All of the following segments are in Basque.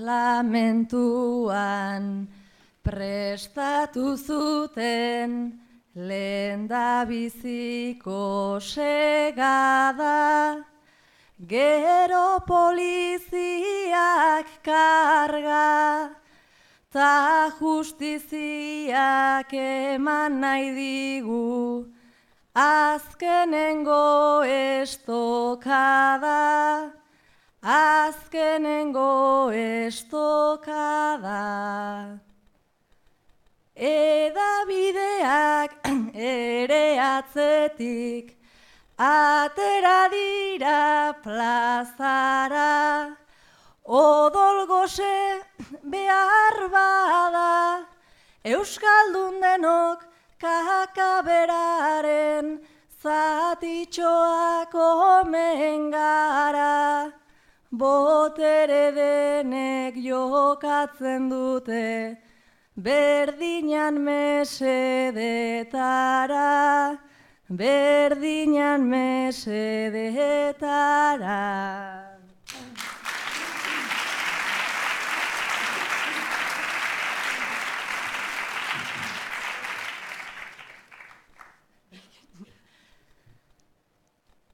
Parlamentuan prestatu zuten lehendabiziko segada, gero poliziak karga, ta justiziak eman nahi digu azkenengo estokada, azkenengo estokada. Edabideak ere atzetik atera dira plazara, odol gose behar bada, euskaldun denok kakaberaren zatitxoak omen gara. Botere denek jokatzen dute berdinan mesedetara, berdinan mesedetara.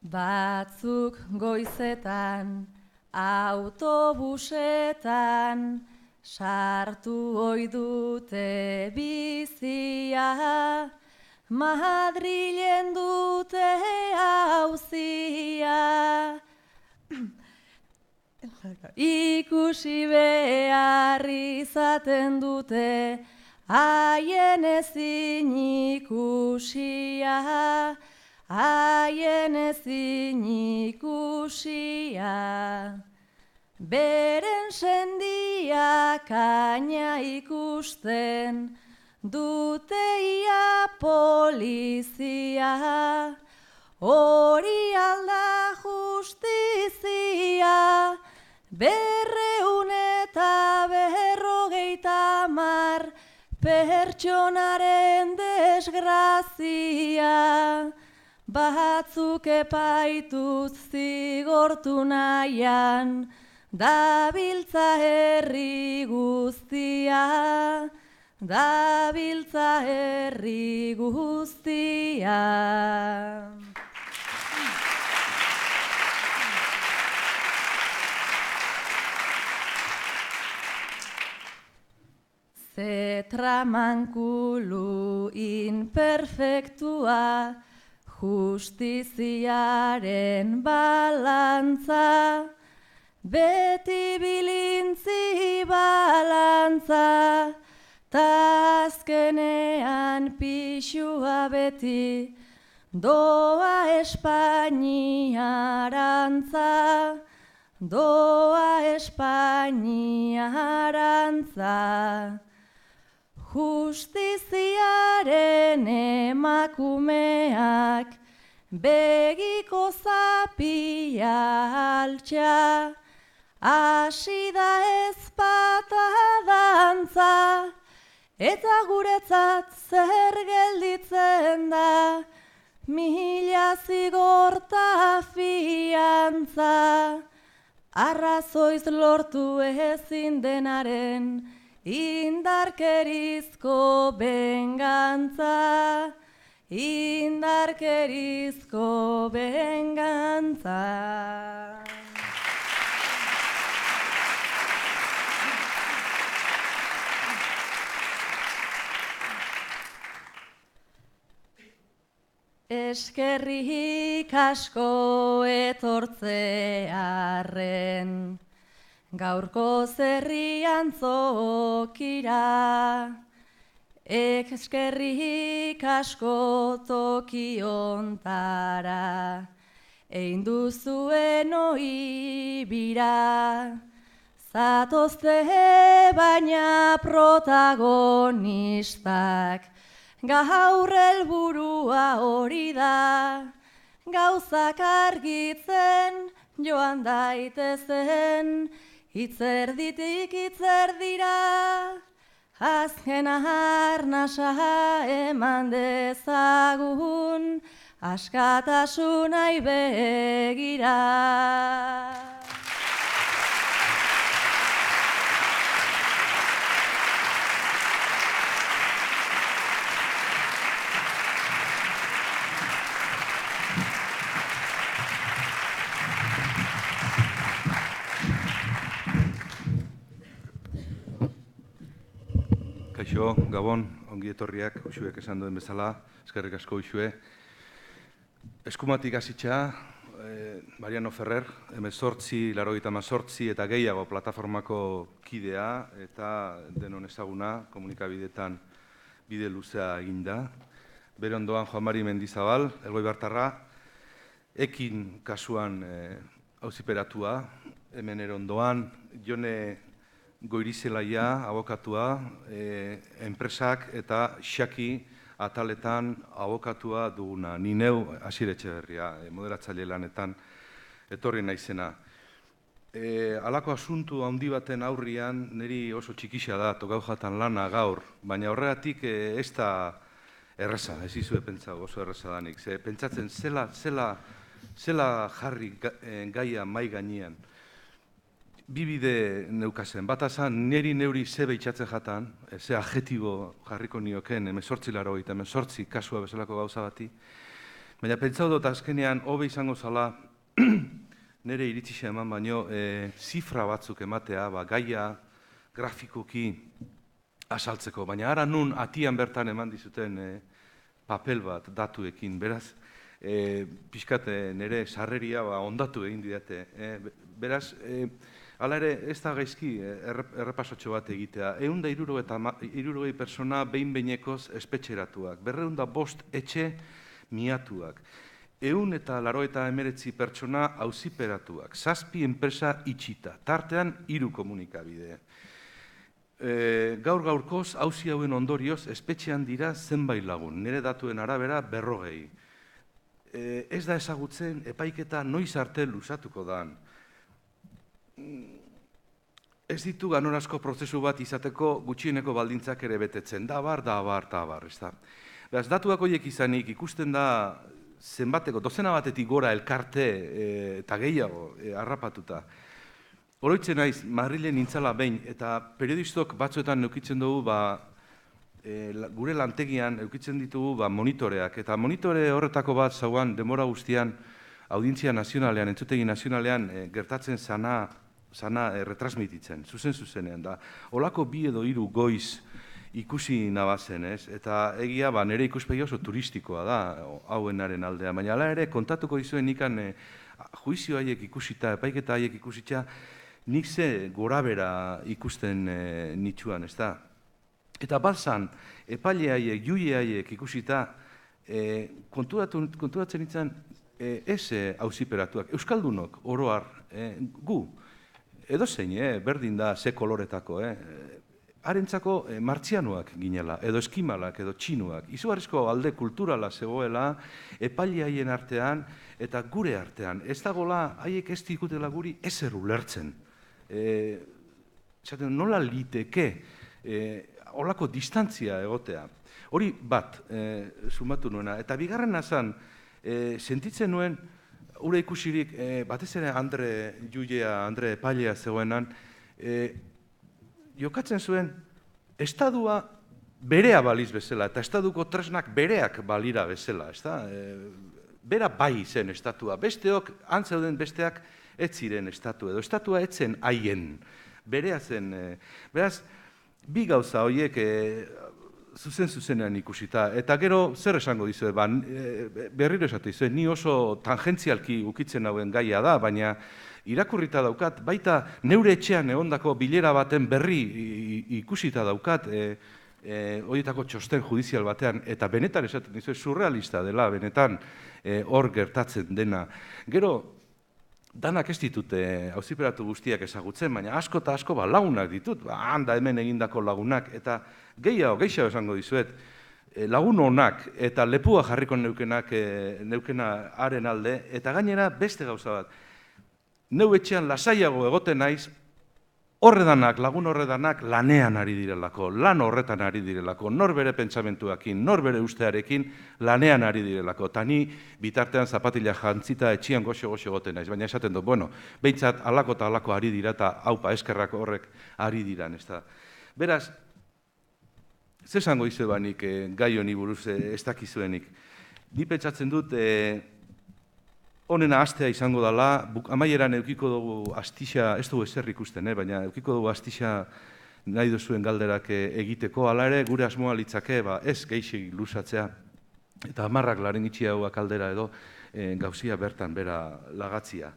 Batzuk goizetan, autobusetan, sartu ohi dute bizia, Madrilen dute auzia. Ikusi behar izaten dute, haien ezin ikusia, haien ezin ikusia. Beren sendia kaina ikusten dute ia polizia, hori alda justizia, 250 pertsonaren desgrazia, batzuk epaituz zigortu nahian, dabiltza herri guztia, dabiltza herri guztia. Ze tramankulu inperfektua, justiziaren balantza, beti bilintzi balantza, ta azkenean pixua beti doa Espainiarantza, doa Espainiarantza. Justiziaren emakumeak begiko zapia altxa, hasi da ezpata dantza, eta guretzat zer gelditzen da, 1000 zigorta fiantza, arrazoiz lortu ezin denaren indarkerizko bengantza, indarkerizko bengantza. Eskerrik asko etortzearren, gaurko zerrian zokira, eskerrik asko tokiontara, egin duzuen oibira, zatozte baina protagonistak, gaur helburua hori da, gauzak argitzen joan daitezen, hitzerditik hitzerdira, azken arnasa eman dezagun, askatasunai begira. Kaixo, Gabon, ongi etorriak, Uxuek esan duen bezala, eskerrik asko Uxue. Eskumatik hasitza, Mariano Ferrer, 1988 eta gehiago plataformako kidea eta denon ezaguna, komunikabideetan bide luzea eginda. Bere ondoan Juan Mari Mendizabal, Elgoibartarra, Ekin kasuan auziperatua, hemen erondoan, Jone Goirizelaia, abokatua, enpresak eta Xaki ataletan abokatua duguna. Ni neu Asier Etxeberria, moderatzaile lanetan etorri naizena. Halako asuntu handi baten aurrian, niri oso txikisa da, tokau jatan lana gaur, baina horregatik ez da erreza, ez izue pentsau oso erreza danik. Pentsatzen zela jarri gaia mai gainean. Bi bide neukazen, bat azan, neuri ze behitxatzen jatan, ze adjetibo jarriko nioken, 18 kasua bezalako gauza bati, baina pentsau dut azkenean, hobe izango zala, nire iritzisa eman baino, zifra batzuk ematea, gaia grafikoki asaltzeko, baina ara nun atian bertan eman dizuten papel bat datuekin, beraz, pixkat nire sarreria ondatu egin didate, beraz, hala ere, ez da gaizki errepasotxo bat egitea. 160 persona behin-behinekoz espetxeratuak, 205 etxe miatuak, 189 pertsona auziperatuak, 7 enpresa itxita, tartean 3 komunikabide. Gaur-gaurkoz, auzi hauen ondorioz, espetxean dira zenbait lagun, nire datuen arabera 40. Ez da ezagutzen epaiketa noiz arte luzatuko dan. Ez ditu ganorazko prozesu bat izateko gutxieneko baldintzak ere betetzen. Da bar, ez da. Beraz, datuak horiek izanik ikusten da zenbateko, dozena batetik gora elkarte eta gehiago harrapatuta. Oroitzen naiz, Madrilen nintzala behin, eta periodistok batzuetan eukitzen dugu, gure lantegian eukitzen ditugu monitoreak. Eta monitore horretako bat zauan denbora guztian audientzia nazionalean, entzutegi nazionalean gertatzen zana retransmititzen, zuzenean da. Olako 2 edo 3 goiz ikusi nabazen, ez? Eta egia nire ikuspegi oso turistikoa da, hauenaren aldea. Baina hala ere, kontatuko dizuen nikan juizio haiek ikusita, epaiketa haiek ikusita, nik ze gorabera ikusten nitsuan, ez da? Eta bazan, epaile haiek, juile haiek ikusita, konturatzen nintzen, ez auziperatuak, euskaldunok, oroar, gu, edozein, berdin da ze koloretako, harentzako martzianuak ginela, edo eskimalak, edo txinuak, izugarrizko alde kulturala zegoela, epaile haien artean, eta gure artean, ez dagoela, haiek ez dikutela guri ezer ulertzen. Nola liteke, holako distantzia egotea. Hori bat, sumatu nuena, eta bigarren azan, sentitzen nuen, ura ikusirik, batez ere Andre epailea zegoenan, jokatzen zuen, estadua berea baliz bezala, eta estaduko tresnak bereak balira bezala, ez da? Bera bai zen estatua, besteok, antzeuden besteak ez ziren estatua, edo estatua etzen haien, berea zen. Beraz, bi gauza horiek zuzenean ikusita. Eta gero, zer esango dizue, berriro esatu dizue, ni oso tangentzialki ukitzen hauen gaia da, baina irakurrita daukat, baita neure etxean egondako bilera baten berri ikusita daukat, horietako txosten judizial batean, eta benetan esaten dizue, surrealista dela, benetan hor gertatzen dena. Gero, danak ez ditute auziperatu guztiak ezagutzen, baina asko eta asko lagunak ditut, handa hemen egindako lagunak, eta gehiago esango dizuet, lagun honak eta lepua jarriko neukena haren alde, eta gainera beste gauza bat, neu etxean lasaiago egoten naiz, lagun horredanak lanean ari direlako, lan horretan ari direlako, nor bere pentsamentuakin, nor bere ustearekin lanean ari direlako. Eta ni bitartean zapatila jantzita etxian goxo-goxo egoten naiz, baina esaten dut, behintzat alako eta alako ari dira eta haupa eskerrak horrek ari diran. Beraz, ze esango izue banik gai honi buruz ez dakizuenik. Ni pentsatzen dut, honena astea izango dela, amaieran eukiko dugu astixa, ez dugu ezer ikusten, baina eukiko dugu astixa nahi duzuen galderak egiteko, hala ere gure asmoa litzake ez gehixi luzatzea eta hamarrak laren itxiagoak aldera edo gauzia bertan bera lagatzia.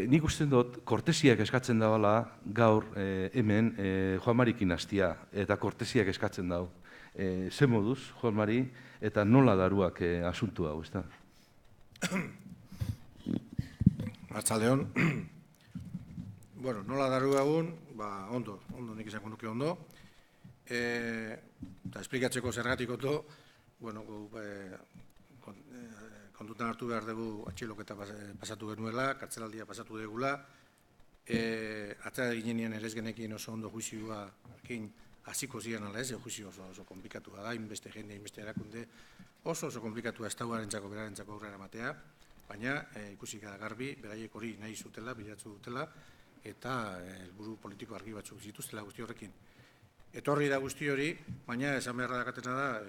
Nik uste dut, kortesiak eskatzen dabala gaur hemen Juan Marikin hastia eta kortesiak eskatzen dau. Ze moduz, Juan Mari, eta nola daruak asuntu hau, ez da? Arratsaldeon. Bueno, nola daru egun, ondo nik izango nuke ondo. Eta esplikatzeko zergatik oto, bueno, kontutan hartu behar dugu atxiloketa pasatu genuela, kartzelaldia pasatu degula. Atzera ginenean ere ez genekin oso ondo juizioa hasiko ziren ala ez, juizio oso komplikatua da, inbeste jende, inbeste erakunde, oso komplikatua ez dauarentzako berarentzako aurrera matea, baina ikusi gara garbi, beraiek hori nahi zutela, bilatu dutela, eta helburu politiko argi batzuk zituztela guzti horrekin. Etorri da guzti hori, baina esan beharra dakatena da,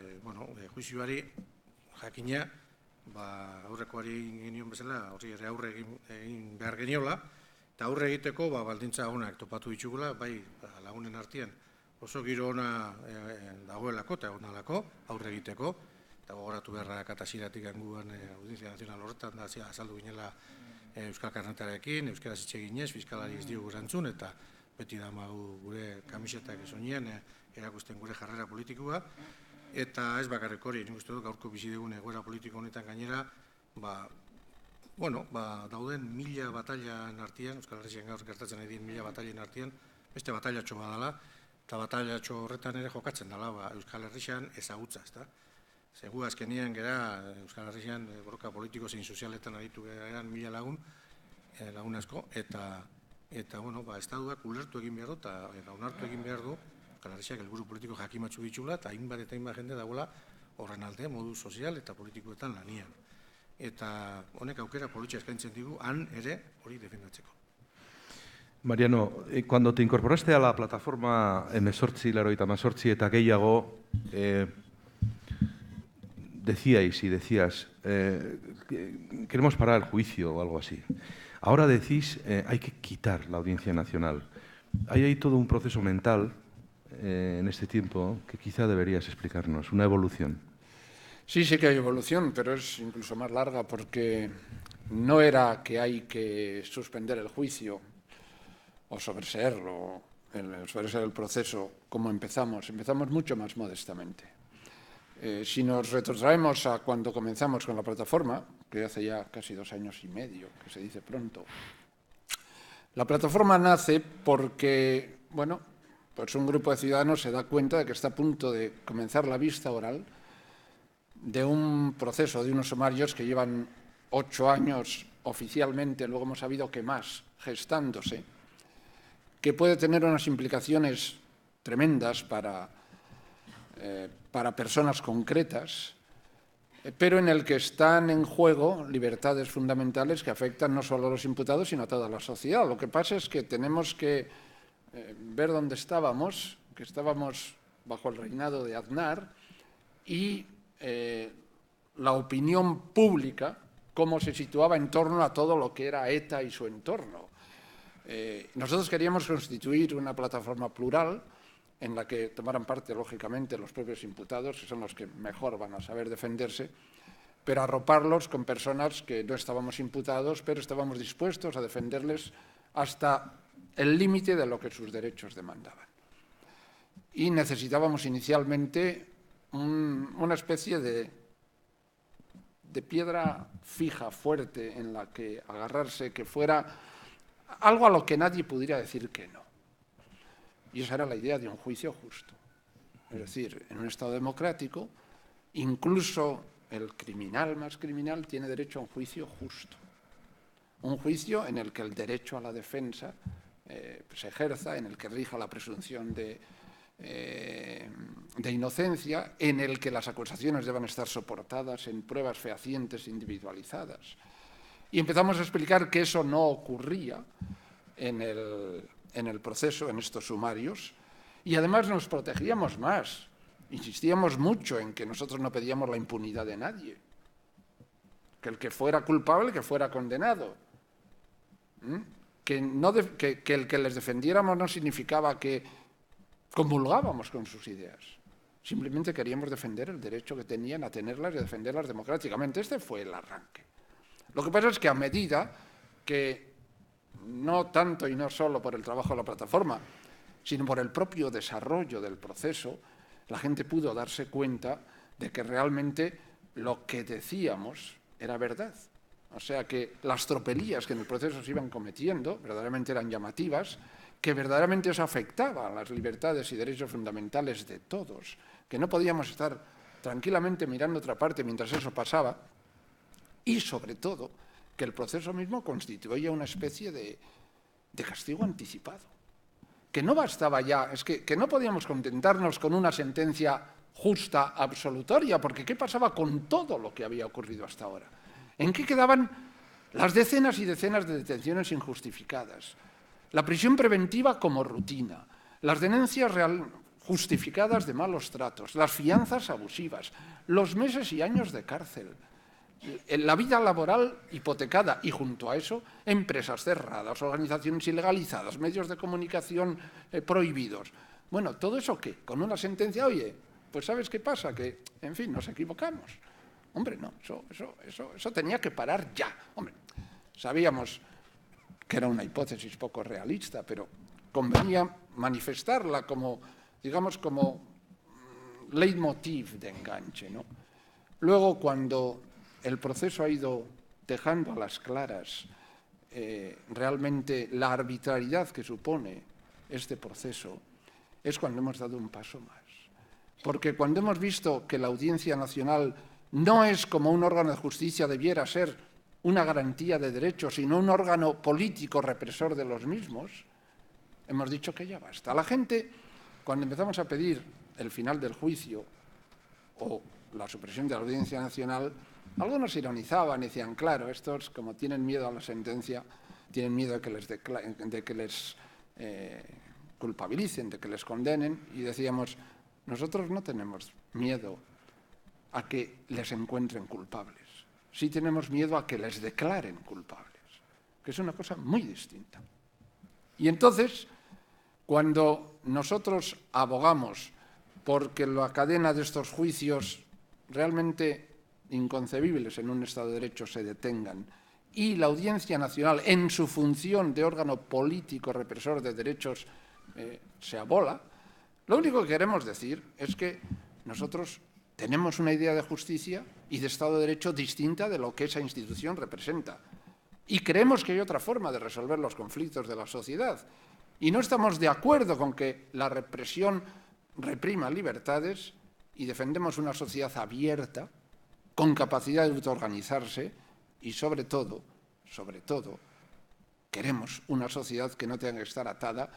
juizioari jakina, aurrekoari egin genion bezala, horri ere aurre egin behar geniola, eta aurre egiteko baldintza honak topatu ditugula, bai lagunen artean oso giro ona dagoelako eta egonalako aurre egiteko, eta gogoratu beharra kataziratik ganguan Audientzia Nazional horretan da azaldu ginela Euskal Karnetarekin, Euskara zitxe ginez, fiskalari ez diogu erantzun, eta beti damagu gure kamisetak esonean erakusten gure jarrera politikoa, eta ez bakarrik hori, nik uste dut gaurko bizi dugun egoera politiko honetan gainera, dauden 1000 batailan artean, Euskal Herrian gaur gertatzen ari dien 1000 batailen artean, beste batailatxo badala, eta batailatxo horretan ere jokatzen dela Euskal Herrian ezagutza, ezta? Zegu azkenean gera Euskal Herrian borroka politiko zein sozialetan aritu geran 1000 lagun asko, eta estaduak ulertu egin behar du, eta onartu egin behar du, Euskal Herriak helburu politiko jakimatzu ditugula, eta hainbat eta hainbat jende dagoela horren alde, modu sozial eta politikoetan lanian. Eta honek aukera politxea eskaintzen digu, han ere hori defendatzeko. Mariano, cuando te incorporaste a la plataforma M8, Laroita Mazortzi eta gehiago, decíais y decías, queremos parar el juicio o algo así. Ahora decís, hay que quitar la Audiencia Nacional. Hay todo un proceso mental en este tiempo que quizá deberías explicarnos, una evolución. Sí que hay evolución, pero es incluso más larga porque no era que hay que suspender el juicio o sobreseerlo, sobreseer el proceso como empezamos. Empezamos mucho más modestamente. Si nos retrotraemos a cuando comenzamos con la plataforma, que hace ya casi 2 años y medio, que se dice pronto, la plataforma nace porque, pues un grupo de ciudadanos se da cuenta de que está a punto de comenzar la vista oral de un proceso, de unos sumarios que llevan 8 años oficialmente, luego hemos sabido que más, gestándose, que puede tener unas implicaciones tremendas para personas concretas, pero en el que están en juego libertades fundamentales que afectan no solo a los imputados, sino a toda la sociedad. Lo que pasa es que tenemos que ver dónde estábamos, que estábamos bajo el reinado de Aznar, y la opinión pública, cómo se situaba en torno a todo lo que era ETA y su entorno. Nosotros queríamos constituir una plataforma plural en la que tomaran parte, lógicamente, los propios imputados, que son los que mejor van a saber defenderse, pero arroparlos con personas que no estábamos imputados, pero estábamos dispuestos a defenderles hasta el límite de lo que sus derechos demandaban. Y necesitábamos inicialmente una especie de piedra fija, fuerte, en la que agarrarse, que fuera algo a lo que nadie pudiera decir que no. Y esa era la idea de un juicio justo. Es decir, en un Estado democrático, incluso el criminal más criminal tiene derecho a un juicio justo. Un juicio en el que el derecho a la defensa se ejerza, en el que rija la presunción de inocencia, en el que las acusaciones deban estar soportadas en pruebas fehacientes individualizadas. Y empezamos a explicar que eso no ocurría en el proceso, en estos sumarios, y además nos protegíamos más. Insistíamos mucho en que nosotros no pedíamos la impunidad de nadie, que el que fuera culpable, que fuera condenado. Que el que les defendiéramos no significaba que comulgábamos con sus ideas. Simplemente queríamos defender el derecho que tenían a tenerlas y a defenderlas democráticamente. Este fue el arranque. Lo que pasa es que a medida que, no tanto y no solo por el trabajo de la plataforma, sino por el propio desarrollo del proceso, la gente pudo darse cuenta de que realmente lo que decíamos era verdad. O sea, que las tropelías que en el proceso se iban cometiendo verdaderamente eran llamativas, que verdaderamente eso afectaba a las libertades y derechos fundamentales de todos, que no podíamos estar tranquilamente mirando otra parte mientras eso pasaba, y sobre todo que el proceso mismo constituía una especie de castigo anticipado, que no bastaba ya, es que no podíamos contentarnos con una sentencia justa, absolutoria, porque ¿qué pasaba con todo lo que había ocurrido hasta ahora? ¿En qué quedaban las decenas y decenas de detenciones injustificadas? La prisión preventiva como rutina, las denuncias justificadas de malos tratos, las fianzas abusivas, los meses y años de cárcel, la vida laboral hipotecada y, junto a eso, empresas cerradas, organizaciones ilegalizadas, medios de comunicación prohibidos. Bueno, ¿todo eso qué? Con una sentencia, oye, pues ¿sabes qué pasa? Que, en fin, nos equivocamos. Hombre, no, eso tenía que parar ya. Hombre, sabíamos que era una hipótesis poco realista, pero convenía manifestarla como, digamos, como leitmotiv de enganche, ¿no? Luego, cuando el proceso ha ido dejando a las claras realmente la arbitrariedad que supone este proceso, es cuando hemos dado un paso más. Porque cuando hemos visto que la Audiencia Nacional no es como un órgano de justicia debiera ser una garantía de derechos, sino un órgano político represor de los mismos, hemos dicho que ya basta. La gente, cuando empezamos a pedir el final del juicio o la supresión de la Audiencia Nacional, algunos ironizaban y decían, claro, estos, como tienen miedo a la sentencia, tienen miedo de que les culpabilicen, de que les condenen, y decíamos, nosotros no tenemos miedo a que les encuentren culpables, sí tenemos miedo a que les declaren culpables, que es una cosa muy distinta. Y entonces, cuando nosotros abogamos porque la cadena de estos juicios realmente inconcebibles en un Estado de Derecho se detengan y la Audiencia Nacional, en su función de órgano político represor de derechos, se abola, lo único que queremos decir es que nosotros tenemos una idea de justicia y de Estado de Derecho distinta de lo que esa institución representa. Y creemos que hay otra forma de resolver los conflictos de la sociedad. Y no estamos de acuerdo con que la represión reprima libertades y defendemos una sociedad abierta, con capacidad de autoorganizarse y, sobre todo, queremos una sociedad que no tenga que estar atada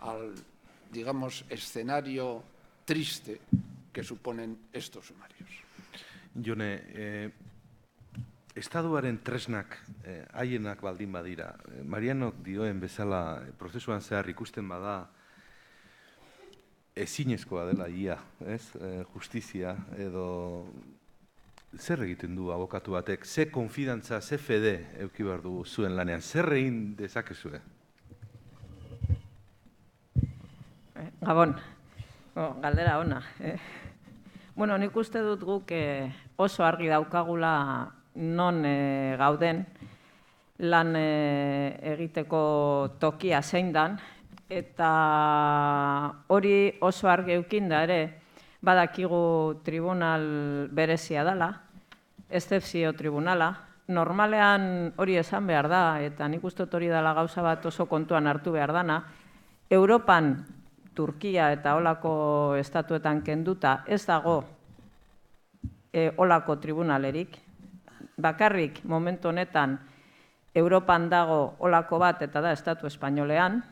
al, digamos, escenario triste que suponen estos sumarios. Jone, Estatuaren tresnak haienak baldin badira, Marianok dioen bezala prozesuan zehar ikusten bada ezinezkoa dela ia, ez? Justizia edo zer egiten du abokatu batek, ze konfidantza, ze fede eduki behar du zuen lanean, zer egin dezakezue? Gabon, galdera ona. Bueno, nik uste dut guk oso argi daukagula non gauden lan egiteko tokia zein dan, eta hori oso argi eukinda ere, badakigu tribunal berezia dela, eszepzio tribunala. Normalean hori esan behar da, eta nik uste dut hori dela gauza bat oso kontuan hartu behar dana, Europan, Turkia eta holako estatuetan kenduta ez dago holako tribunalerik. Bakarrik momentu honetan Europan dago holako bat eta da estatu espainolean.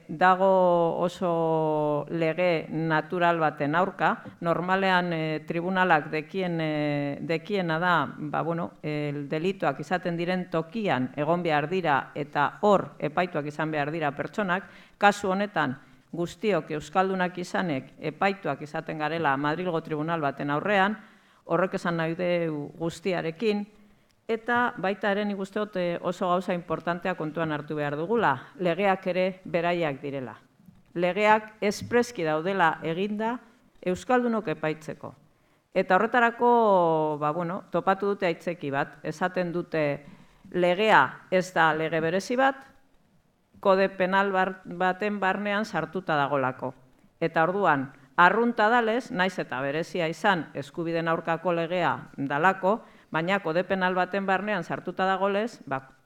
Dago oso lege natural baten aurka. Normalean tribunalak dekiena da, delituak izaten diren tokian egon behar dira eta hor epaituak izan behar dira pertsonak. Kasu honetan, guztiok euskaldunak izanek epaituak izaten garela Madrilgo tribunal baten aurrean, horrek esan nahi du guztiarekin, eta baita ere nik uste dut oso gauza importantea kontuan hartu behar dugula, legeak ere beraiak direla. legeak espreski daudela eginda euskaldunok epaitzeko. Eta horretarako, topatu dute aitzeki bat, esaten dute legea ez da lege berezi bat, kode penal baten barnean sartuta dagolako. Eta orduan, arrunta dalez, naiz eta berezia izan eskubideen aurkako legea dalako, baina kode penal baten barnean sartuta dagolez,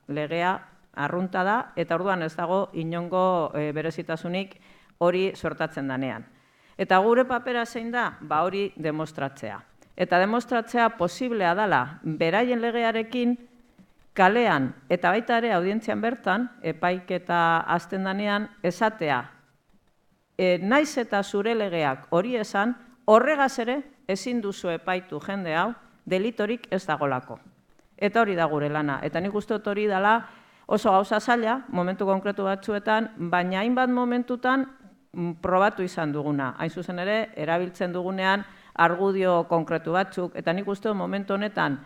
legea arrunta da, eta orduan ez dago inongo berezitasunik hori sortatzen danean. Eta gure papera zein da, hori demostratzea. Eta demostratzea posiblea dela, beraien legearekin, kalean eta baita ere audientzian bertan, epaiketa hasten danean, esatea, naiz eta zure legeak hori esan, horregaz ere ezin duzu epaitu jende hau, delitorik ez dagolako. Eta hori da gure lana. Eta nik uste dut hori dela oso gauza zaila, momentu konkretu batzuetan, baina hainbat momentutan probatu izan duguna. Hain zuzen ere, erabiltzen dugunean argudio konkretu batzuk, eta nik uste dut momentu honetan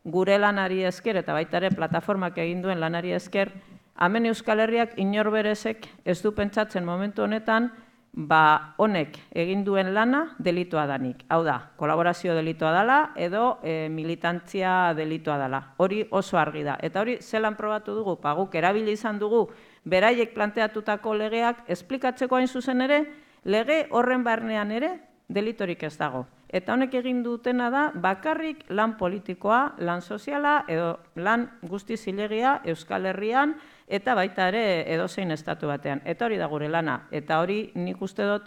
gure lanari esker, eta baita ere plataformak egin duen lanari esker, hemen Euskal Herriak inor berezek ez du pentsatzen momentu honetan, honek egin duen lana delitua danik. Hau da, kolaborazio delitua dela edo militantzia delitua dela. Hori oso argi da. Eta hori zelan probatu dugu? Guk erabili izan dugu beraiek planteatutako legeak esplikatzeko hain zuzen ere, lege horren barnean ere delitorik ez dago. Eta honek egin dutena da bakarrik lan politikoa, lan soziala edo lan guzti zilegia Euskal Herrian eta baita ere edozein estatu batean. Eta hori da gure lana. Eta hori nik uste dut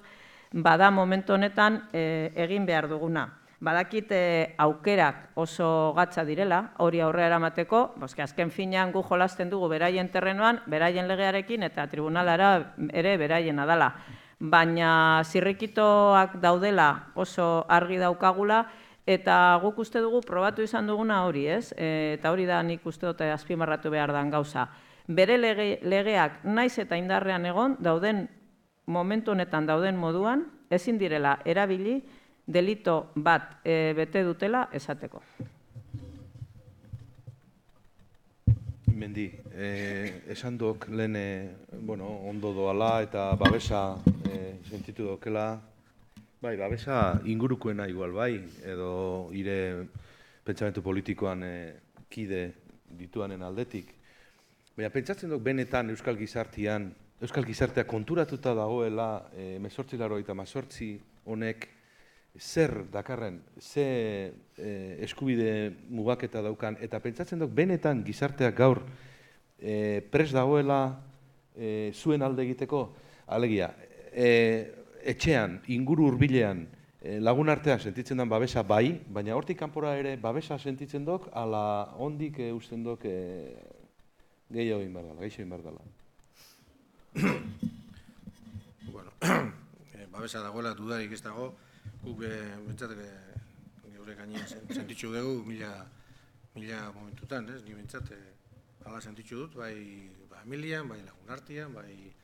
bada momentu honetan egin behar duguna. Badakit aukerak oso gatza direla, hori aurrera eramateko, azken finean gu jolasten dugu beraien terrenoan, beraien legearekin eta tribunalara ere beraiena dela. Baina zirrikitoak daudela oso argi daukagula, eta guk uste dugu probatu izan duguna hori, ez? Eta hori da nik uste dut azpimarratu behar den gauza. Bere legeak naiz eta indarrean egon, momentu honetan dauden moduan, ezin direla erabili delito bat bete dutela esateko. Mendi, esan duk lehen ondo doala eta babesa sentitu dokela. Bai, babesa ingurukoena igual bai, edo ire pentsamentu politikoan kide dituanen aldetik. Baina pentsatzen duk benetan Euskal Gizartea konturatuta dagoela 1888 honek zer dakarren, ze eskubide mugaketa daukan, eta pentsatzen duk benetan gizarteak gaur prest dagoela zuen alde egiteko, alegia, etxean, inguru hurbilean, lagun arteak sentitzen den babesa bai, baina hortik kanpora ere babesa sentitzen duk, ala ondik usten duk gehiago egin behar dela, gehiago egin behar dela. Bueno, babesa dagoela dudarik ez dago, guk geure gainean sentitzu dugu mila momentutan, ez? Ni bintzat hala sentitzu dut, bai familian, bai lagun artean, bai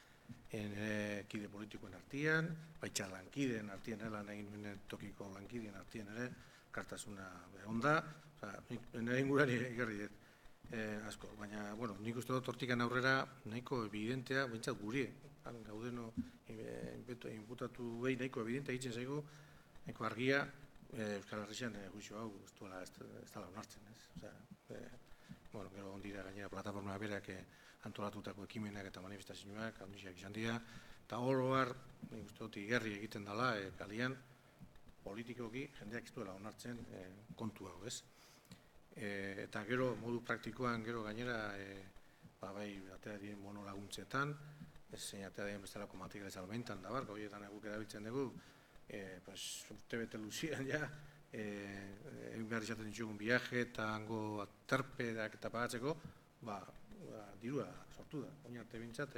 kide politikoen artean, bai txalankideen artean, lan egin nuen tokiko lankideen artean ere, kartasuna onda, nire ingurari egarri dut asko, baina, bueno, nik uste dut hortikan aurrera nahiko evidentea, bintzat guri, gaudeno inputatu behi nahiko evidentea egiten zaigu, nahiko argia, Euskal Herrian juizio hau ez dela onartzen, ez? Bueno, gero ondira gainera plataforma berak antolatutako ekimenak eta manifestazioak, handiak izan dira, eta oroar, nik uste dut igarri egiten dela, kalian, politikoki, jendeak ez duela onartzen kontu hau, ez? Eta gero, modu praktikoan, gero gainera, bai, atea diren monolaguntzetan, ez zein atea diren bestelako material salmentan, da bar, horietan guk erabiltzen dugu, urte bete luzian, ja, egin behar izaten ditugun viaje eta hango aterpedak eta pagatzeko, dirua sortu da. Oin arte bintzat,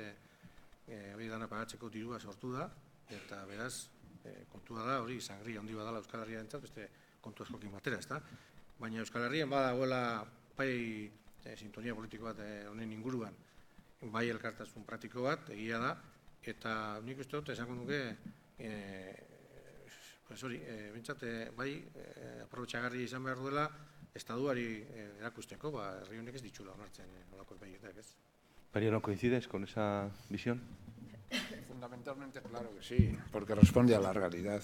hori dana pagatzeko dirua sortu da, eta beraz, kontua da, hori sangria handi badala Euskal Herria entzat, beste kontu askokin batera, ez da? Baina Euskal Herrian badagoela bai sintonia politiko bat honen inguruan, bai elkartasun praktiko bat, egia da, eta nik uste dut, esango nuke, bintzat, bai, aprobetxagarri izan behar duela, estaduari erakusteko, herri honek ez ditxula onartzen olako epaietak, ez? Mariano, ¿coincides con esa visión? Fundamentalmente, claro que sí, porque responde a la realidad.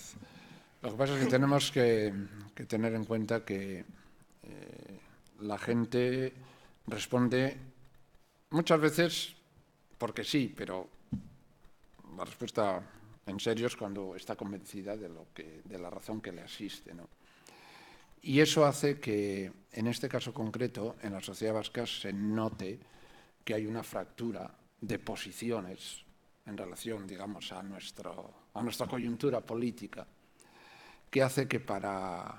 Lo que pasa es que tenemos que tener en cuenta que la gente responde muchas veces porque sí, pero la respuesta en serio es cuando está convencida de la razón que le asiste, ¿no? Y eso hace que, en este caso concreto, en la sociedad vasca se note que hay una fractura de posiciones en relación, digamos, a nuestra coyuntura política, que hace que para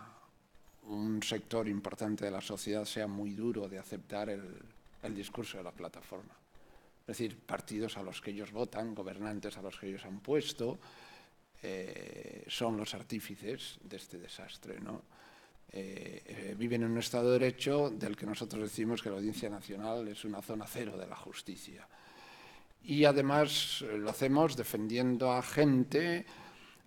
un sector importante de la sociedad sea muy duro de aceptar el discurso de la plataforma. Es decir, partidos a los que ellos votan, gobernantes a los que ellos han puesto, son los artífices de este desastre, ¿no? Viven en un Estado de Derecho del que nosotros decimos que la Audiencia Nacional es una zona cero de la justicia. Y además lo hacemos defendiendo a gente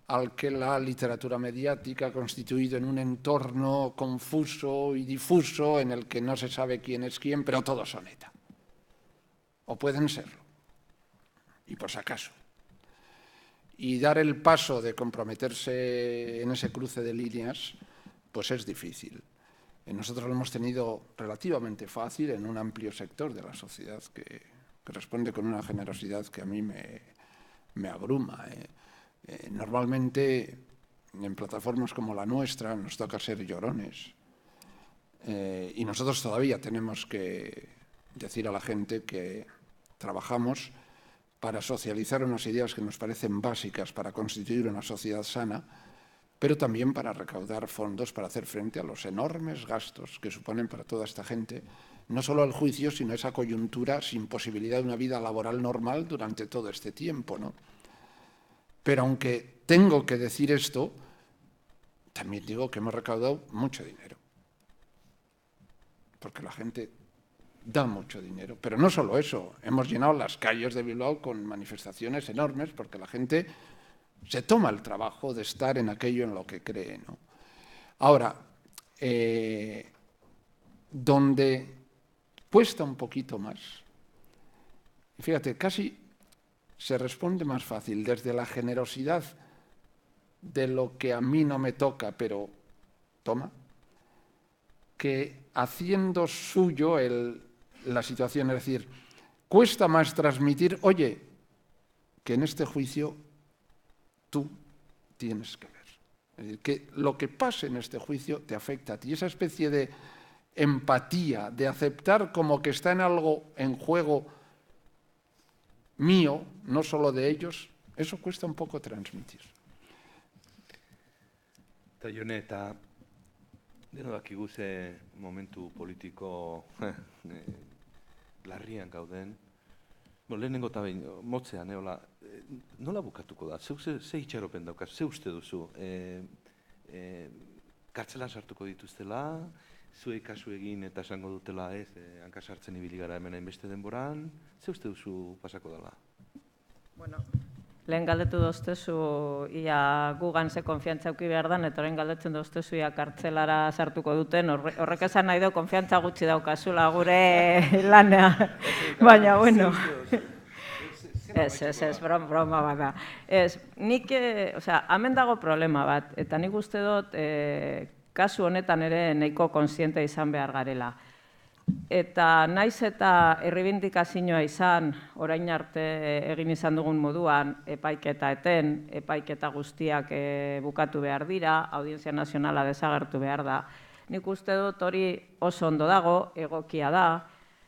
al que la literatura mediática ha constituido en un entorno confuso y difuso en el que no se sabe quién es quién, pero todos son ETA. O pueden serlo. Y por si acaso. Y dar el paso de comprometerse en ese cruce de líneas, pues es difícil. Nosotros lo hemos tenido relativamente fácil en un amplio sector de la sociedad que responde con una generosidad que a mí me abruma. Normalmente, en plataformas como la nuestra, nos toca ser llorones. Y nosotros todavía tenemos que decir a la gente que trabajamos para socializar unas ideas que nos parecen básicas para constituir una sociedad sana, pero también para recaudar fondos para hacer frente a los enormes gastos que suponen para toda esta gente, no solo el juicio, sino esa coyuntura sin posibilidad de una vida laboral normal durante todo este tiempo, ¿no? Pero aunque tengo que decir esto, también digo que hemos recaudado mucho dinero. Porque la gente da mucho dinero. Pero no solo eso, hemos llenado las calles de Bilbao con manifestaciones enormes porque la gente se toma el trabajo de estar en aquello en lo que cree, ¿no? Ahora, donde cuesta un poquito más, fíjate, casi se responde más fácil desde la generosidad de lo que a mí no me toca, pero toma, que haciendo suyo la situación. Es decir, cuesta más transmitir, oye, que en este juicio tú tienes que ver. Es decir, que lo que pase en este juicio te afecta a ti. Esa especie de empatía, de aceptar como que está en algo en juego mío, no solo de ellos, eso cuesta un poco transmitir. Eta Jone, eta deno dakigu ze momentu politiko larrian gauden. Lehenengo eta behin, motzean, nola bukatuko da? Ze itxaropen daukaz? Ze uste duzu? Kartzelan sartuko dituztela? Zuei kasu egin eta esango dutela ez, hanka sartzen ibili gara hemen hainbeste denboran? Ze uste duzu pasako dela? Bueno, lehen galdetu doztezu ia gugan ze konfiantza auki behar dan, eta orain galdetzen doztezu ia kartzelara sartuko duten, horrek esan nahi du konfiantza gutxi daukazula gure lanea. Baina, bueno. Ez, broma bat da. Nik, hemen dago problema bat, eta nik uste dut kasu honetan ere nahiko kontziente izan behar garela. Eta naiz eta errebindikazioa izan, orain arte egin izan dugun moduan, epaiketa eten, epaiketa guztiak bukatu behar dira, Audientzia Nazionala desagertu behar da. Nik uste dut hori oso ondo dago, egokia da,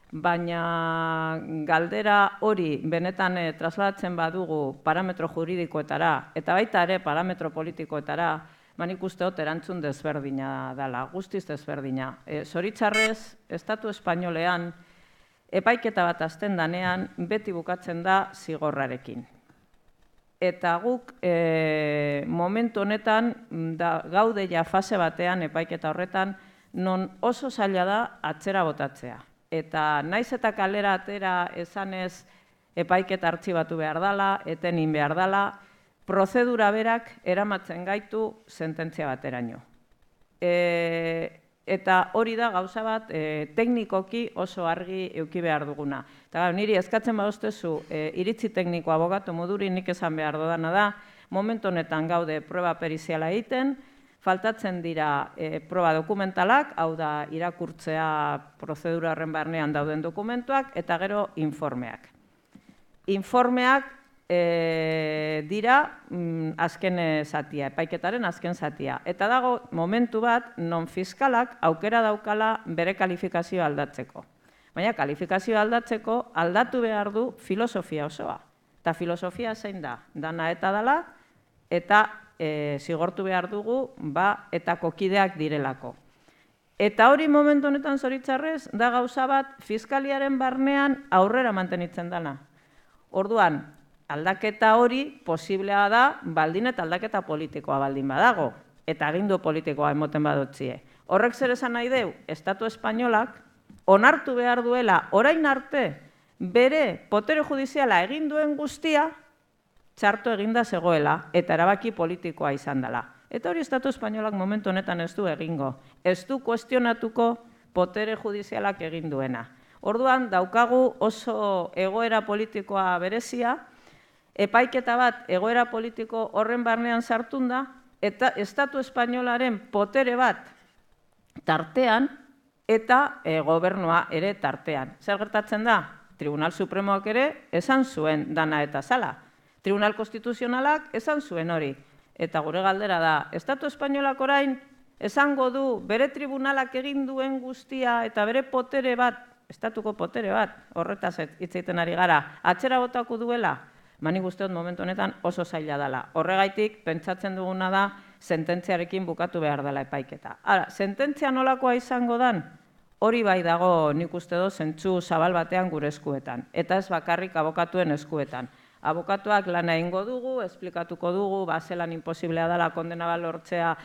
baina galdera hori benetan trasladatzen badugu parametro juridikoetara, eta baita ere parametro politikoetara, nik uste dut erantzun desberdina dela, guztiz desberdina. Zoritzarrez, Estatu Espainolean, epaiketa bat azten danean, beti bukatzen da zigorrarekin. Eta guk momentu honetan, gaude ja fase batean epaiketa horretan, non oso zaila da atzera botatzea. Eta naiz eta kalera atera esanez epaiketa artxibatu behar dela, etenin behar dela, prozedura berak eramatzen gaitu sententzia bateraino. eta hori da gauza bat teknikoki oso argi eduki behar duguna. Eta niri eskatzen badoztezu iritzi tekniko abogatu moduri nik esan behar dodana da, momentu honetan gaude proba periziala egiten, faltatzen dira proba dokumentalak, hau da irakurtzea prozedura horren barnean dauden dokumentuak, eta gero informeak. Informeak dira azken zatia, epaiketaren azken zatia. Eta dago momentu bat non fiskalak aukera daukala bere kalifikazioa aldatzeko. Baina kalifikazioa aldatzeko aldatu behar du filosofia osoa. Eta filosofia zein da, dana eta dala, eta zigortu behar dugu, eta kokideak direlako. Eta hori momentu honetan zoritzarrez, da gauza bat fiskaliaren barnean aurrera mantenitzen dana. Orduan, aldaketa hori posiblea da baldin eta aldaketa politikoa baldin badago, eta agindu politikoa emoten badotzie. Horrek zer esan nahi deu, Estatu Espainolak onartu behar duela orain arte bere potere judiziala egin duen guztia txarto eginda zegoela eta erabaki politikoa izan dela. Eta hori Estatu Espainolak momentu honetan ez du egingo. Ez du kuestionatuko potere judizialak egin duena. Orduan, daukagu oso egoera politikoa berezia, epaiketa bat egoera politiko horren barnean sartun da, eta Estatu Espainolaren potere bat tartean, eta gobernua ere tartean. Zer gertatzen da? Tribunal Supremoak ere esan zuen dana eta zala. Tribunal Konstituzionalak esan zuen hori. Eta gure galdera da, Estatu Espainolak orain esango du bere tribunalak egin duen guztia eta bere potere bat, estatuko potere bat, horretaz hitz egiten ari gara, atzera botako duela? Nik uste dut momentu honetan oso zaila dela. Horregaitik, pentsatzen duguna da, sententziarekin bukatu behar dela epaiketa. Ara, sententzia nolakoa izango dan, hori bai dago nik uste dut zentzu zabal batean gure eskuetan. Eta ez bakarrik abokatuen eskuetan. Abokatuak lana egingo dugu, esplikatuko dugu, zelan imposiblea dela kondena bat lortzea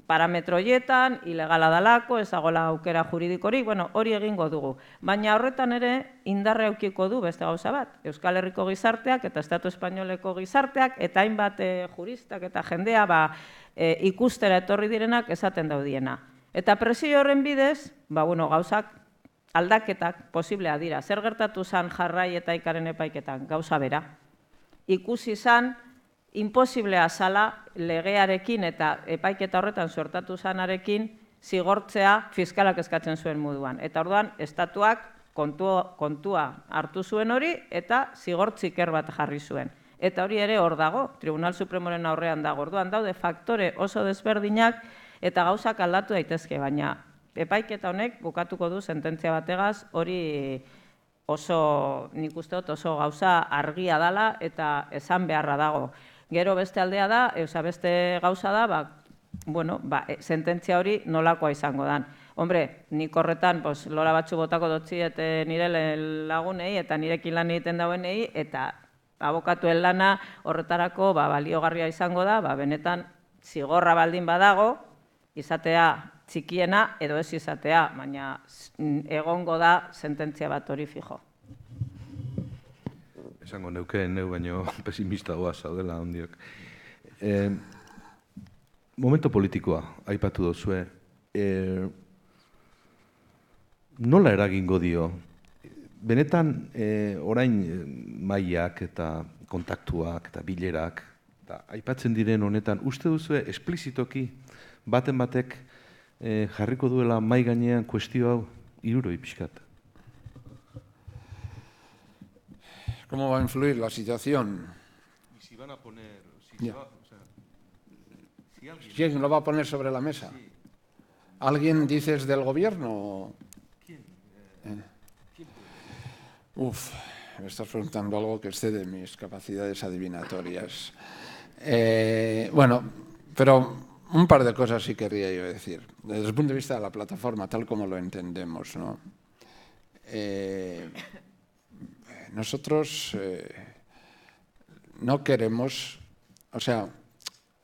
parametro horietan, ilegala dalako, ez dagoela aukera juridikorik, hori egingo dugu. Baina horretan ere indarra eukiko du beste gauza bat. Euskal Herriko gizarteak eta Estatu Espainoleko gizarteak eta hainbat juristak eta jendea ikustera etorri direnak esaten daudiena. Eta presio horren bidez, gauzak aldaketak posiblea dira. Zer gertatu zan Jarrai eta Ikaren epaiketan? Gauza bera. Ikusi zan imposiblea zala legearekin eta epaiketa horretan suertatu zanarekin zigortzea fiskalak eskatzen zuen moduan. Eta orduan, estatuak kontua hartu zuen hori eta zigortziker bat jarri zuen. Eta hori ere hor dago, Tribunal Supremoren aurrean dago. Orduan daude faktore oso desberdinak eta gauzak aldatu daitezke, baina epaiketa honek bukatuko du sententzia bategaz, hori oso, nik uste dut, oso gauza argia dela eta esan beharra dago. Gero beste aldea da, beste gauza da, sententzia hori nolakoa izango dan. Hombre, nik horretan lola batzu botako dotziet nire lagunei eta nirekin lan egiten dauenei, eta abokatuen lana horretarako baliogarria izango da, benetan zigorra baldin badago, izatea txikiena edo ez izatea, baina egongo da sententzia bat hori fijo. Esango neuke neu baino pesimistagoa zaudela ondiok. Momento politikoa, aipatu dozue. Nola eragingo dio? Benetan, orain mailak eta kontaktuak eta bilerak, aipatzen diren honetan, uste duzue esplizitoki baten batek jarriko duela mai gainean kuestio hau hiruroi pixkat? ¿Cómo va a influir la situación? Y si van a poner... ¿Quién lo va a poner sobre la mesa? Sí. ¿Alguien dices del gobierno? ¿Quién? Me estás preguntando algo que excede mis capacidades adivinatorias. Pero un par de cosas sí querría yo decir. Desde el punto de vista de la plataforma, tal como lo entendemos, ¿no? Nosotros no queremos,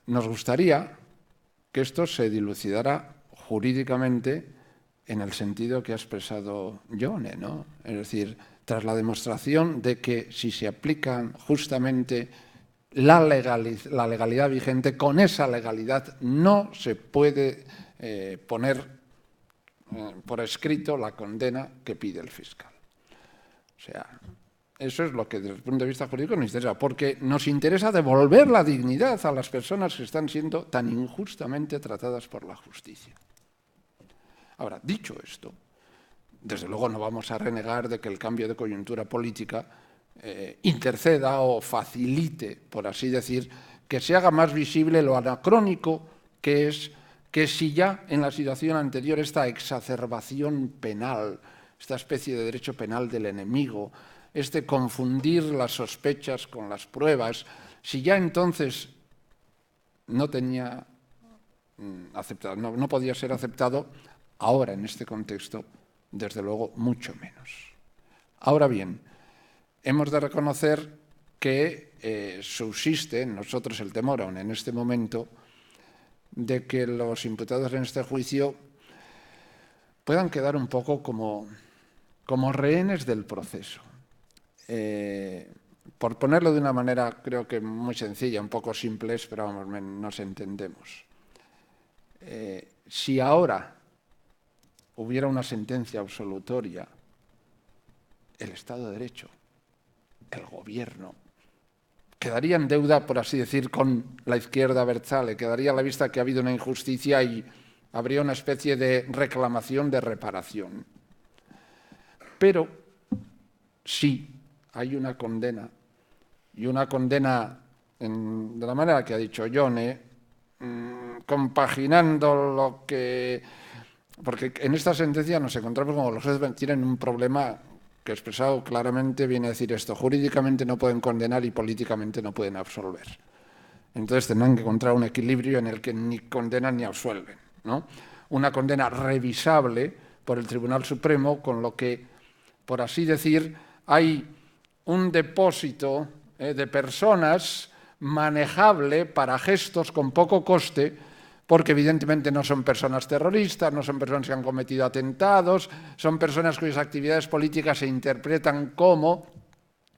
nos gustaría que esto se dilucidara jurídicamente en el sentido que ha expresado Jone, ¿no? Es decir, tras la demostración de que si se aplican justamente la legalidad vigente, con esa legalidad no se puede poner por escrito la condena que pide el fiscal. O sea, eso es lo que desde el punto de vista jurídico nos interesa, porque nos interesa devolver la dignidad a las personas que están siendo tan injustamente tratadas por la justicia. Ahora, dicho esto, desde luego no vamos a renegar de que el cambio de coyuntura política interceda o facilite, por así decir, que se haga más visible lo anacrónico que es que si ya en la situación anterior esta exacerbación penal, esta especie de derecho penal del enemigo, este confundir las sospechas con las pruebas, si ya entonces no tenía aceptado, no podía ser aceptado, ahora en este contexto, desde luego, mucho menos. Ahora bien, hemos de reconocer que subsiste en nosotros el temor, aún en este momento, de que los imputados en este juicio puedan quedar un poco como rehenes del proceso. Por ponerlo de una manera, creo que muy sencilla, un poco simple, pero vamos, nos entendemos. Si ahora hubiera una sentencia absolutoria, el Estado de Derecho, el Gobierno, quedaría en deuda, por así decir, con la izquierda abertzale, quedaría a la vista que ha habido una injusticia y habría una especie de reclamación de reparación. Pero sí hay una condena, y una condena de la manera que ha dicho Yone, compaginando lo que... Porque en esta sentencia nos encontramos como los jueces tienen un problema que expresado claramente viene a decir esto: jurídicamente no pueden condenar y políticamente no pueden absolver. Entonces tendrán que encontrar un equilibrio en el que ni condenan ni absuelven, ¿no? Una condena revisable por el Tribunal Supremo, con lo que, por así decir, hay un depósito de personas manejable para gestos con poco coste, porque evidentemente no son personas terroristas, no son personas que han cometido atentados, son personas cuyas actividades políticas se interpretan como,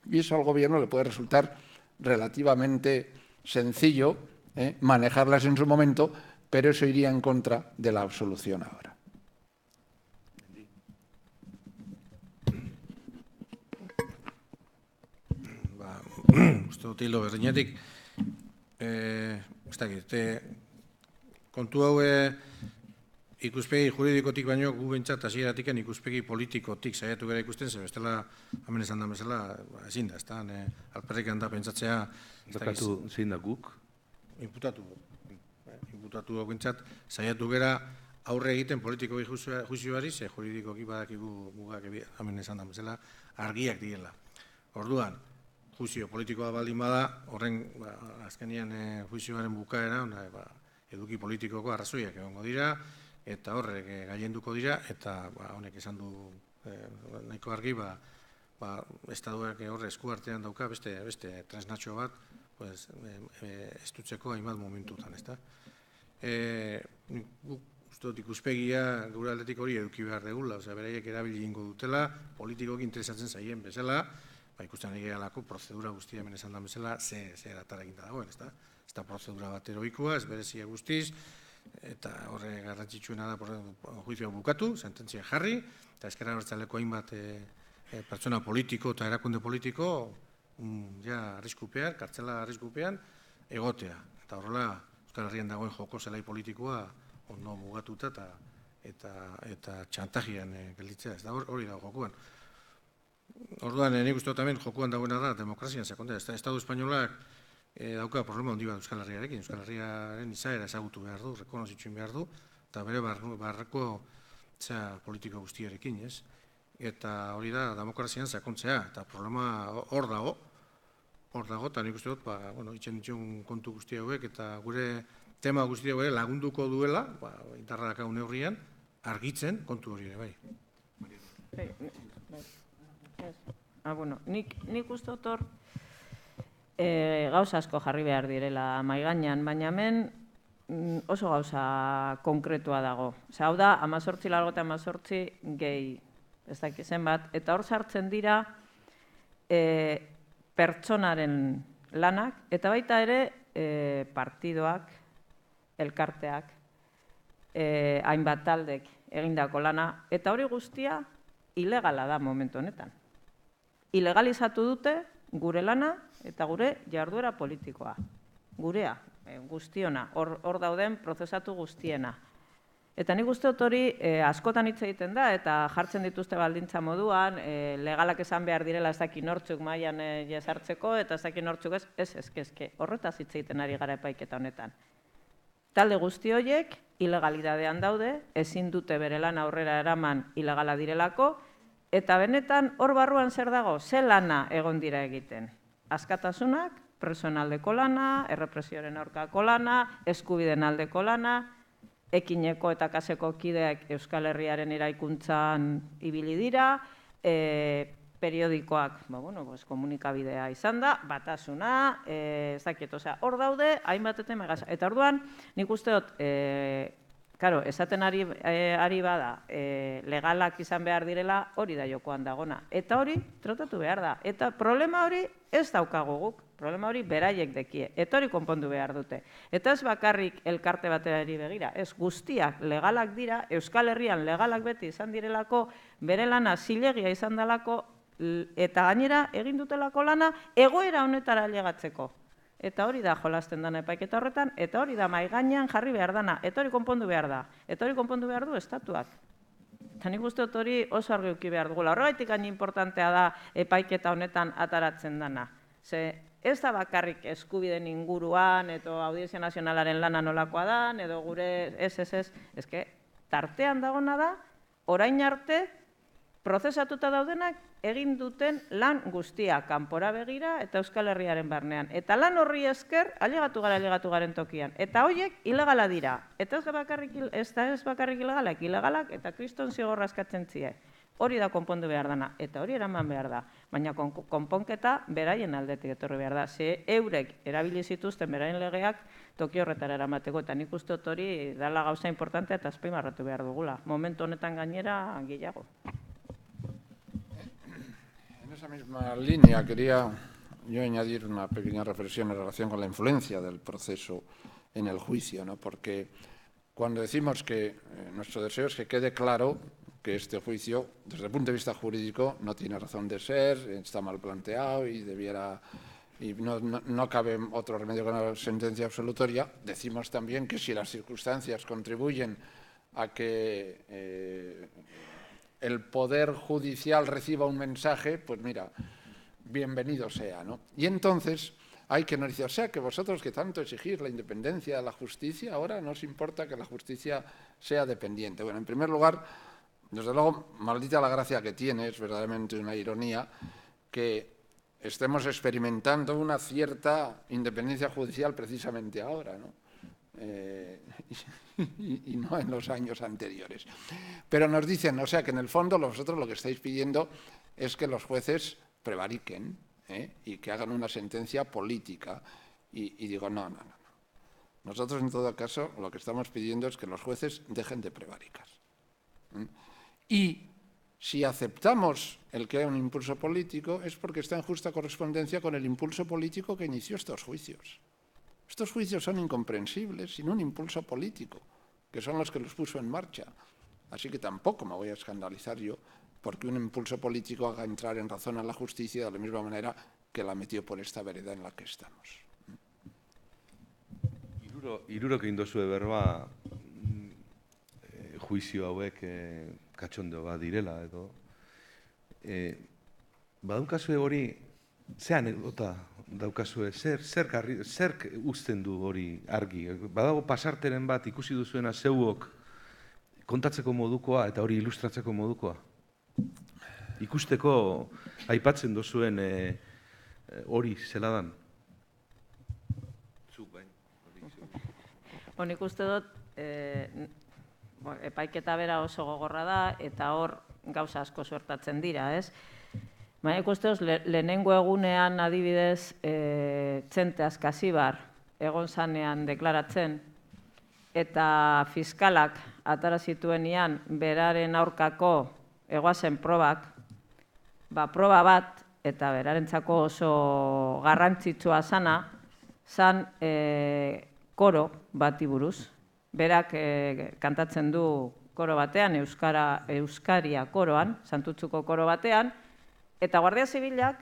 y eso al gobierno le puede resultar relativamente sencillo manejarlas en su momento, pero eso iría en contra de la absolución ahora. Uste dut hilo berdinetik, ez dakit, kontu hau ikuspegi juridikotik baino gu bentsat hasieratik ikuspegi politikotik saiatu gara ikusten, ze bestela hemen esan da bezala ezin da, ezta, alperrik handa pentsatzea... Bakatu zein da guk? Imputatu bentsat saiatu gara aurre egiten politikoki juizioari, ze juridikoki badakigu mugak hemen esan da bezala argiak direla. Orduan, juizio politikoa baldin bada, horren azkenean juizioaren bukaera, eduki politikoko arrazoiak egongo dira, eta horrek gailenduko dira, eta honek esan du nahiko argi, Estaduak horre eskuartean dauka beste tresnatxo bat, estutzeko hainbat momentutan, ezta. Uste dut ikuspegia gure aldetik hori eduki behar degula, beraiek erabili ingo dutela, politikoki interesatzen zaien bezala, ikusten ari gehalako prozedura guztia hemen esan da bezala, ze eratara eginda dagoen, ez da? Ez da prozedura bat heroikoa, ez berezia guztiz, eta horre garrantzitsuena da juizioa bukatu, sententzia jarri, eta ezker abertzaleko hainbat pertsona politiko eta erakunde politiko arriskupean, kartzela arriskupean, egotea. Eta horrela, Euskal Herrian dagoen joko zelai politikoa ondo mugatuta eta txantajian gelditzea, ez da hori dago jokoan. Orduan, nik uste dut hemen jokoan dagoena da demokrazian sakontzea. Estatu espainolak dauka problema handi bat Euskal Herriarekin. Euskal Herriaren izaera ezagutu behar du, rekonozitxuin behar du, eta bere barrako politiko guztiarekin, ez? Eta hori da demokrazian sakontzea, eta problema hor dago, eta nik uste dut, itxen ditxun kontu guzti hauek, eta gure tema guzti hauek lagunduko duela, indarrak hau neurrian, argitzen kontu hori ere, bai. Nik uste dut hor gauza asko jarri behar direla maigainan, baina hemen oso gauza konkretua dago. Hau da, 18,18 gehi, ez dakit zenbat, eta hor sartzen dira pertsonaren lanak, eta baita ere partidoak, elkarteak, hainbat taldek egindako lana, eta hori guztia ilegala da momentu honetan. Ilegalizatu dute gure lana eta gure jarduera politikoa. Gurea, guztiona, hor dauden prozesatu guztiena. Eta nik uste dut hori askotan hitz egiten da, eta jartzen dituzte baldintza moduan, legalak esan behar direla ez daki nortzuk mailan jesartzeko, eta ez daki nortzuk ez, horretaz hitz egiten ari gara epaiketa honetan. Talde guzti horiek ilegalidadean daude, ezin dute bere lan aurrera eraman ilegala direlako, eta benetan hor barruan zer dago, ze lana egon dira egiten. Askatasunak, presoen aldeko lana, errepresioaren aurkako lana, eskubideen aldeko lana, ekineko eta kaseko kideak Euskal Herriaren eraikuntzan ibili dira, periodikoak, komunikabidea izan da, batasuna, ez dakit, hor daude, hainbateten megasa. Eta orduan, nik uste dut, esaten ari bada, legalak izan behar direla, hori da jokoan dagona. Eta hori, tratatu behar da. Eta problema hori ez daukagu guk, problema hori beraiek dekie. Eta hori konpondu behar dute. Eta ez bakarrik elkarte baterari begira, ez guztiak legalak dira, Euskal Herrian legalak beti izan direlako, bere lana zilegia izan delako, eta gainera egin dutelako lana egoera honetara ailegatzeko. Eta hori da jolasten dana epaiketa horretan, eta hori da mahai gainean jarri behar dana, eta hori konpondu behar da. Eta hori konpondu behar du estatuak. Eta nik uste dut hori oso argi eduki behar dugula. Horregaitik gain importantea da epaiketa honetan ataratzen dana. Ze ez da bakarrik eskubideen inguruan, edo Audientzia Nazionalaren lana nolakoa da, edo gure eske tartean dagona da, orain arte, prozesatuta daudenak egin duten lan guztia, kanpora begira eta Euskal Herriaren barnean. Eta lan horri esker, ailegatu garen tokian. Eta horiek ilegala dira. Eta ez bakarrik ilegalak eta kriston zigorra eskatzen zie. Hori da konpondu behar dana, eta hori eraman behar da. Baina konponketa beraien aldetik etorri behar da. Ze eurek erabili zituzten beraien legeak toki horretara eramateko, eta nik uste dut hori dala gauza importantea eta azpimarratu behar dugula. Momentu honetan gainera gehiago. En esa misma línea quería yo añadir una pequeña reflexión en relación con la influencia del proceso en el juicio, ¿no? Porque cuando decimos que nuestro deseo es que quede claro que este juicio, desde el punto de vista jurídico, no tiene razón de ser, está mal planteado y no cabe otro remedio que una sentencia absolutoria, decimos también que si las circunstancias contribuyen a que el Poder Judicial reciba un mensaje, pues mira, bienvenido sea, ¿no? Y entonces hay que nos dice, o sea, que vosotros que tanto exigís la independencia de la justicia, ahora no os importa que la justicia sea dependiente. Bueno, en primer lugar, desde luego, maldita la gracia que tiene, es verdaderamente una ironía, que estemos experimentando una cierta independencia judicial precisamente ahora, ¿no? Y no en los años anteriores. Pero nos dicen, o sea, que en el fondo vosotros lo que estáis pidiendo es que los jueces prevariquen y que hagan una sentencia política. Y digo, no. Nosotros, en todo caso, lo que estamos pidiendo es que los jueces dejen de prevaricar. Y si aceptamos el que hay un impulso político es porque está en justa correspondencia con el impulso político que inició estos juicios. Estos juicios son incomprensibles sin un impulso político, que son los que los puso en marcha. Así que tampoco me voy a escandalizar yo porque un impulso político haga entrar en razón a la justicia de la misma manera que la metió por esta vereda en la que estamos. Hirurok egin dozue berba juizio hauek katxondo bat direla edo. Badaukazue hori, ze anekdota daukazue, zer uzten du hori argi? Badago pasarteren bat ikusi duzuena zeuok kontatzeko modukoa eta hori ilustratzeko modukoa? Ikusteko aipatzen duzuen hori zeladan? Zuk bain. Nik uste dut, epaiketa bera oso gogorra da, eta hor gauza asko suertatzen dira, ez? Baina ikuste dut, lehenengo egunean adibidez, Txente Askazibar egon zanean deklaratzen, eta fiskalak atara zituenean beraren aurkako egoazen probak, proba bat, eta berarentzako oso garrantzitsua zan koro bati buruz. berak kantatzen du koro batean, Euskaria koroan, Santutzuko koro batean, eta Guardia Zibilak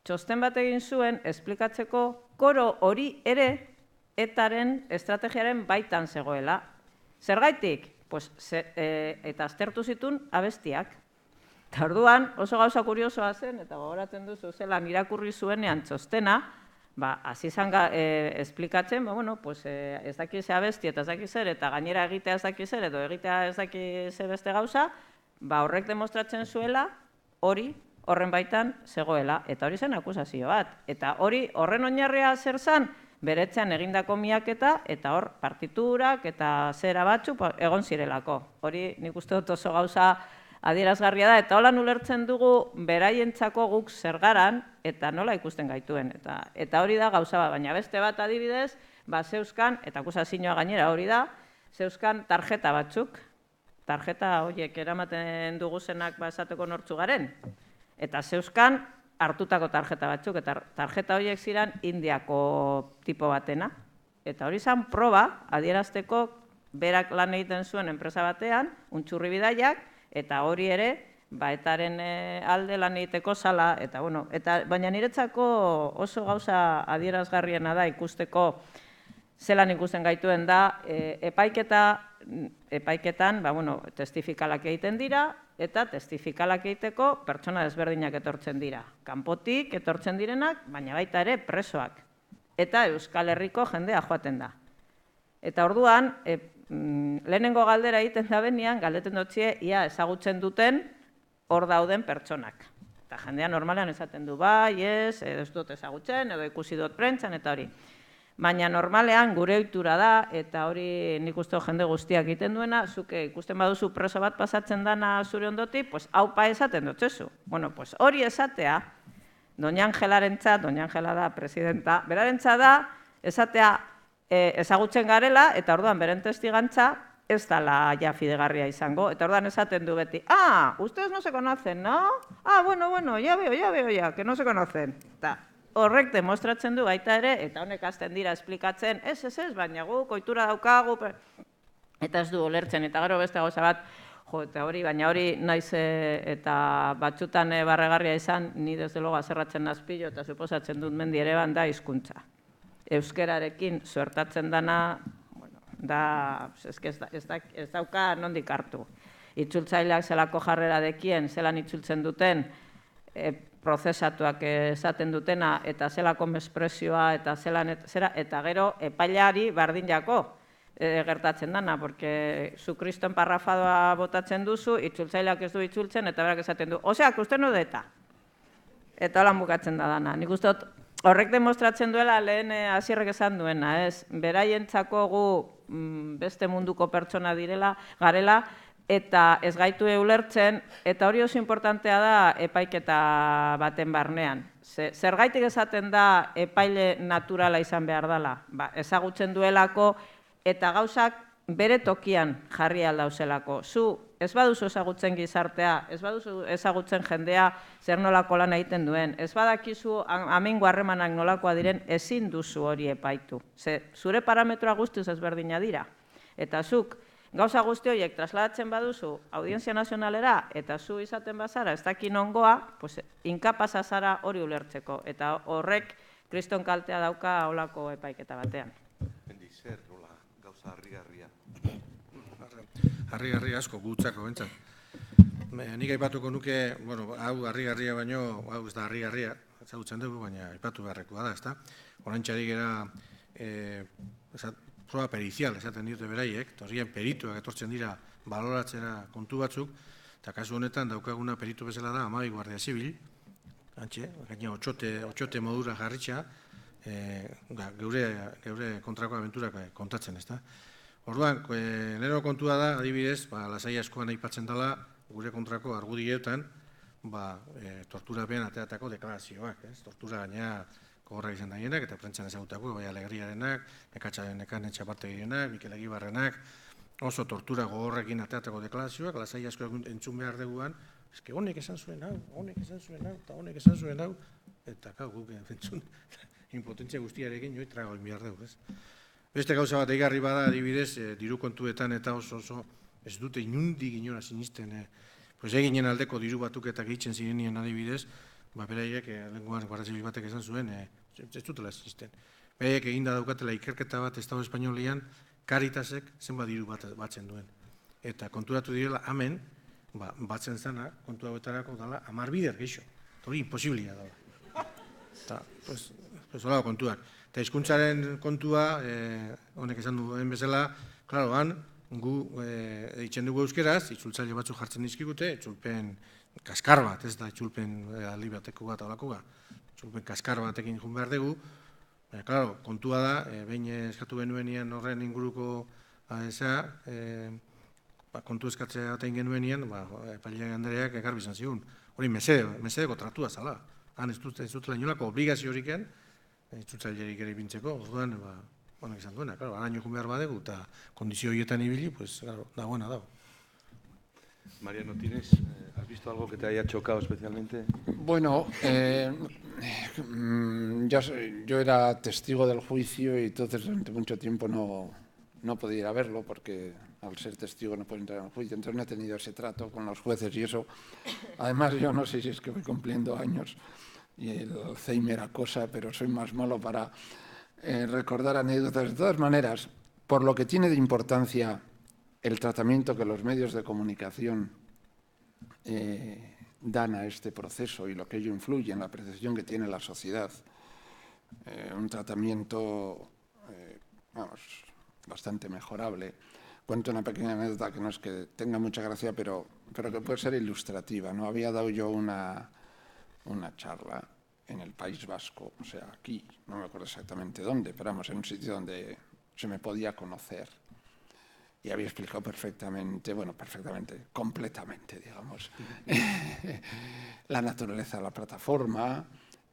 txosten bat egin zuen esplikatzeko koro hori ere ETAren estrategiaren baitan zegoela. Zergaitik? Eta aztertu zituen abestiak. Eta orduan oso gauza kuriosoa zen, eta gogoratzen duzu zelan irakurri zuenean txostena, hasi izan esplikatzen, ez daki ze abesti eta ez daki zer, eta gainera egitea ez daki zer, edo egitea ez daki ze beste gauza, horrek demostratzen zuela hori horren baitan zegoela, eta hori zen akusazio bat. Eta hori horren oinarria zer zen, beretzean egindako miaketa, eta hor partiturak eta zera batzu egon zirelako. Hori nik uste dut oso gauza adierazgarria da, eta holan ulertzen dugu beraientzako guk zer garan, eta nola ikusten gaituen. Eta hori da gauza bat, baina beste bat adibidez, zeuzkan, eta akusazioa gainera hori da, zeuzkan tarjeta batzuk, tarjeta horiek eramaten duguzenak esateko nortzu garen, eta zeuzkan hartutako tarjeta batzuk, eta tarjeta horiek ziren Indiako tipo batena. Eta hori zen proba, adierazteko berak lan egiten zuen enpresa batean, untxurri bidaiak, eta hori ere, etaren alde lan egiteko zala, baina niretzako oso gauza adierazgarriena da ikusteko zelan ikusten gaituen da, epaiketan, testifikalak egiten dira, eta testifikalak egiteko pertsona desberdinak etortzen dira. Kanpotik etortzen direnak, baina baita ere presoak. Eta Euskal Herriko jendea joaten da. Eta orduan, lehenengo galdera egiten da benean, galdetzen dutzie, ia ezagutzen duten hor dauden pertsonak. Eta jendea normalean esaten du, ez dut ezagutzen, edo ikusi dut prentsan, eta hori. Baina normalean gure ohitura da, eta hori nik uste jende guztiak egiten duena, zuke ikusten baduzu preso bat pasatzen dana zure ondotik, haupa esaten dutzezu. Hori esatea, Doña Angelarentzat, Doña Angela da presidenta, berarentzat da, esatea ezagutzen garela, eta orduan beren testigantza ez dala ja fidegarria izango, eta orduan esaten du beti, ustedes no se conocen, no? Bueno, ya veo, que no se conocen. Horrek demostratzen du baita ere, eta honek hasten dira esplikatzen, ez, baina guk ohitura daukagu, eta ez du ulertzen, eta gero beste gauza bat, eta hori, baina hori naiz eta batzutan barregarria izan, ni desde logo azerratzen nazpillo, eta suposatzen dut mendi ere da hizkuntza. Euskerarekin suertatzen dana, ez dauka nondik hartu. Itzultzaileak zelako jarrera dekien, zelan itzultzen duten, prozesatuak esaten dutena, eta zelako mesprezioa, eta eta gero epailari bardin jako gertatzen dana, porque zu kriston parrafadoa botatzen duzu, itzultzaileak ez du itzultzen, eta berak esaten du, osea, uste no deta. Eta holan bukatzen da dana. Nik uste dut, horrek demostratzen duela lehen Asierrek esan duena, ez? Beraientzako gu beste munduko pertsona direla, garela, eta ez gaitu ulertzen, eta hori oso importantea da epaiketa baten barnean. Zergaitik esaten da epaile naturala izan behar dela? Ezagutzen duelako eta gauzak bere tokian jarri aldauzelako. Zu ez baduzu ezagutzen gizartea, ez baduzu ezagutzen jendea zer nolako lan egiten duen, ez badakizu amengo harremanak nolakoa diren, ezin duzu hori epaitu. Zure parametroa guztiz ezberdina dira. Eta zuk gauza guzti horiek trasladatzen baduzu Audientzia Nazionalera eta zu izaten bazara ez dakin ongoa, inkapasa zara hori ulertzeko. Eta horrek kriston kaltea dauka holako epaiketa batean. Zer, hola, gauza harrigarria. Harrigarria asko, gutzako bentzat. Nik aipatuko nuke, hau harrigarria baino, hau ez da harrigarria, ezagutzen dugu, baina aipatu beharrekoa da, ezta? Orantxarik era proba perizial, esaten diote beraiek, torrien perituak etortzen dira baloratzera kontu batzuk, eta kasu honetan daukaguna peritu bezala da 12 Guardia Zibil, gaina 8 modura jarritxa, geure kontrako abenturak kontatzen, ezta? Orduan, nero kontua da, adibidez, lasai askoan aipatzen dela, gure kontrako argudietan, torturapean ateatako deklarazioak, tortura gaina gogorrak izan daienak, eta prentsan ezagutako, bai Alegriarenak, Nekatxaren Etxapartegirenak, Mikel Egibarrenak, oso tortura gogorrekin ateatako deklarazioak, lasai asko entzun behar deguan, eske honek esan zuen hau, eta honek esan zuen hau, eta guk entzun, impotentzia guztiarekin joi trago behar dugu, ez? Beste gauza bat egarri bada, adibidez, diru kontuetan eta oso ez dute inundik inora sinisten, pues eginen aldeko diru batuketak egiten zirenien adibidez, beraiek, lenguan Guardia Zibil batek esan zuen, ez dutela sinisten. Beraiek eginda daukatela ikerketa bat Estado Espainolian, Caritasek zenbat diru batzen duen. Eta konturatu direla, hemen, batzen zana, kontu hauetarako dela, 10 bider gehiago. Hori imposiblia dela. Eta, pues holago kontuak. Eta hizkuntzaren kontua, honek esan duen bezala, klaro, gu eitzen dugu euskeraz, itzultzaile batzuk jartzen dizkigute, itzulpen kaskar bat, ez da itzulpen aldi bateko bat olako itzulpen kaskar batekin jun behar dugu. Klaro, kontua da, behin eskatu benuenian horren inguruko kontu eskatzea batein genuenian, epaileak Andreak ekarbi izan zigun. Hori mesedeko tratua zala. Han ez dutela inolako obligazio horiken, itzultzailerik ere ipintzeko, orduan, honek izan duena, claro, araño jun behar badegu, eta kondizio horietan ibili, pues, claro, dagoena dago. Mariano, ¿has visto algo que te haya chocado especialmente? Bueno, yo era testigo del juicio y entonces durante mucho tiempo no podía ir a verlo porque al ser testigo no puedo entrar en el juicio, entonces no he tenido ese trato con los jueces y eso. Además, yo no sé si es que voy cumpliendo años y el Alzheimer acosa, pero soy más malo para recordar anécdotas. De todas maneras, por lo que tiene de importancia el tratamiento que los medios de comunicación dan a este proceso y lo que ello influye en la percepción que tiene la sociedad, un tratamiento, bastante mejorable. Cuento una pequeña anécdota que no es que tenga mucha gracia, pero que puede ser ilustrativa, ¿no? Había dado yo una charla en el País Vasco, o sea, aquí, no me acuerdo exactamente dónde, pero vamos, en un sitio donde se me podía conocer. Y había explicado perfectamente, completamente, digamos, la naturaleza de la plataforma,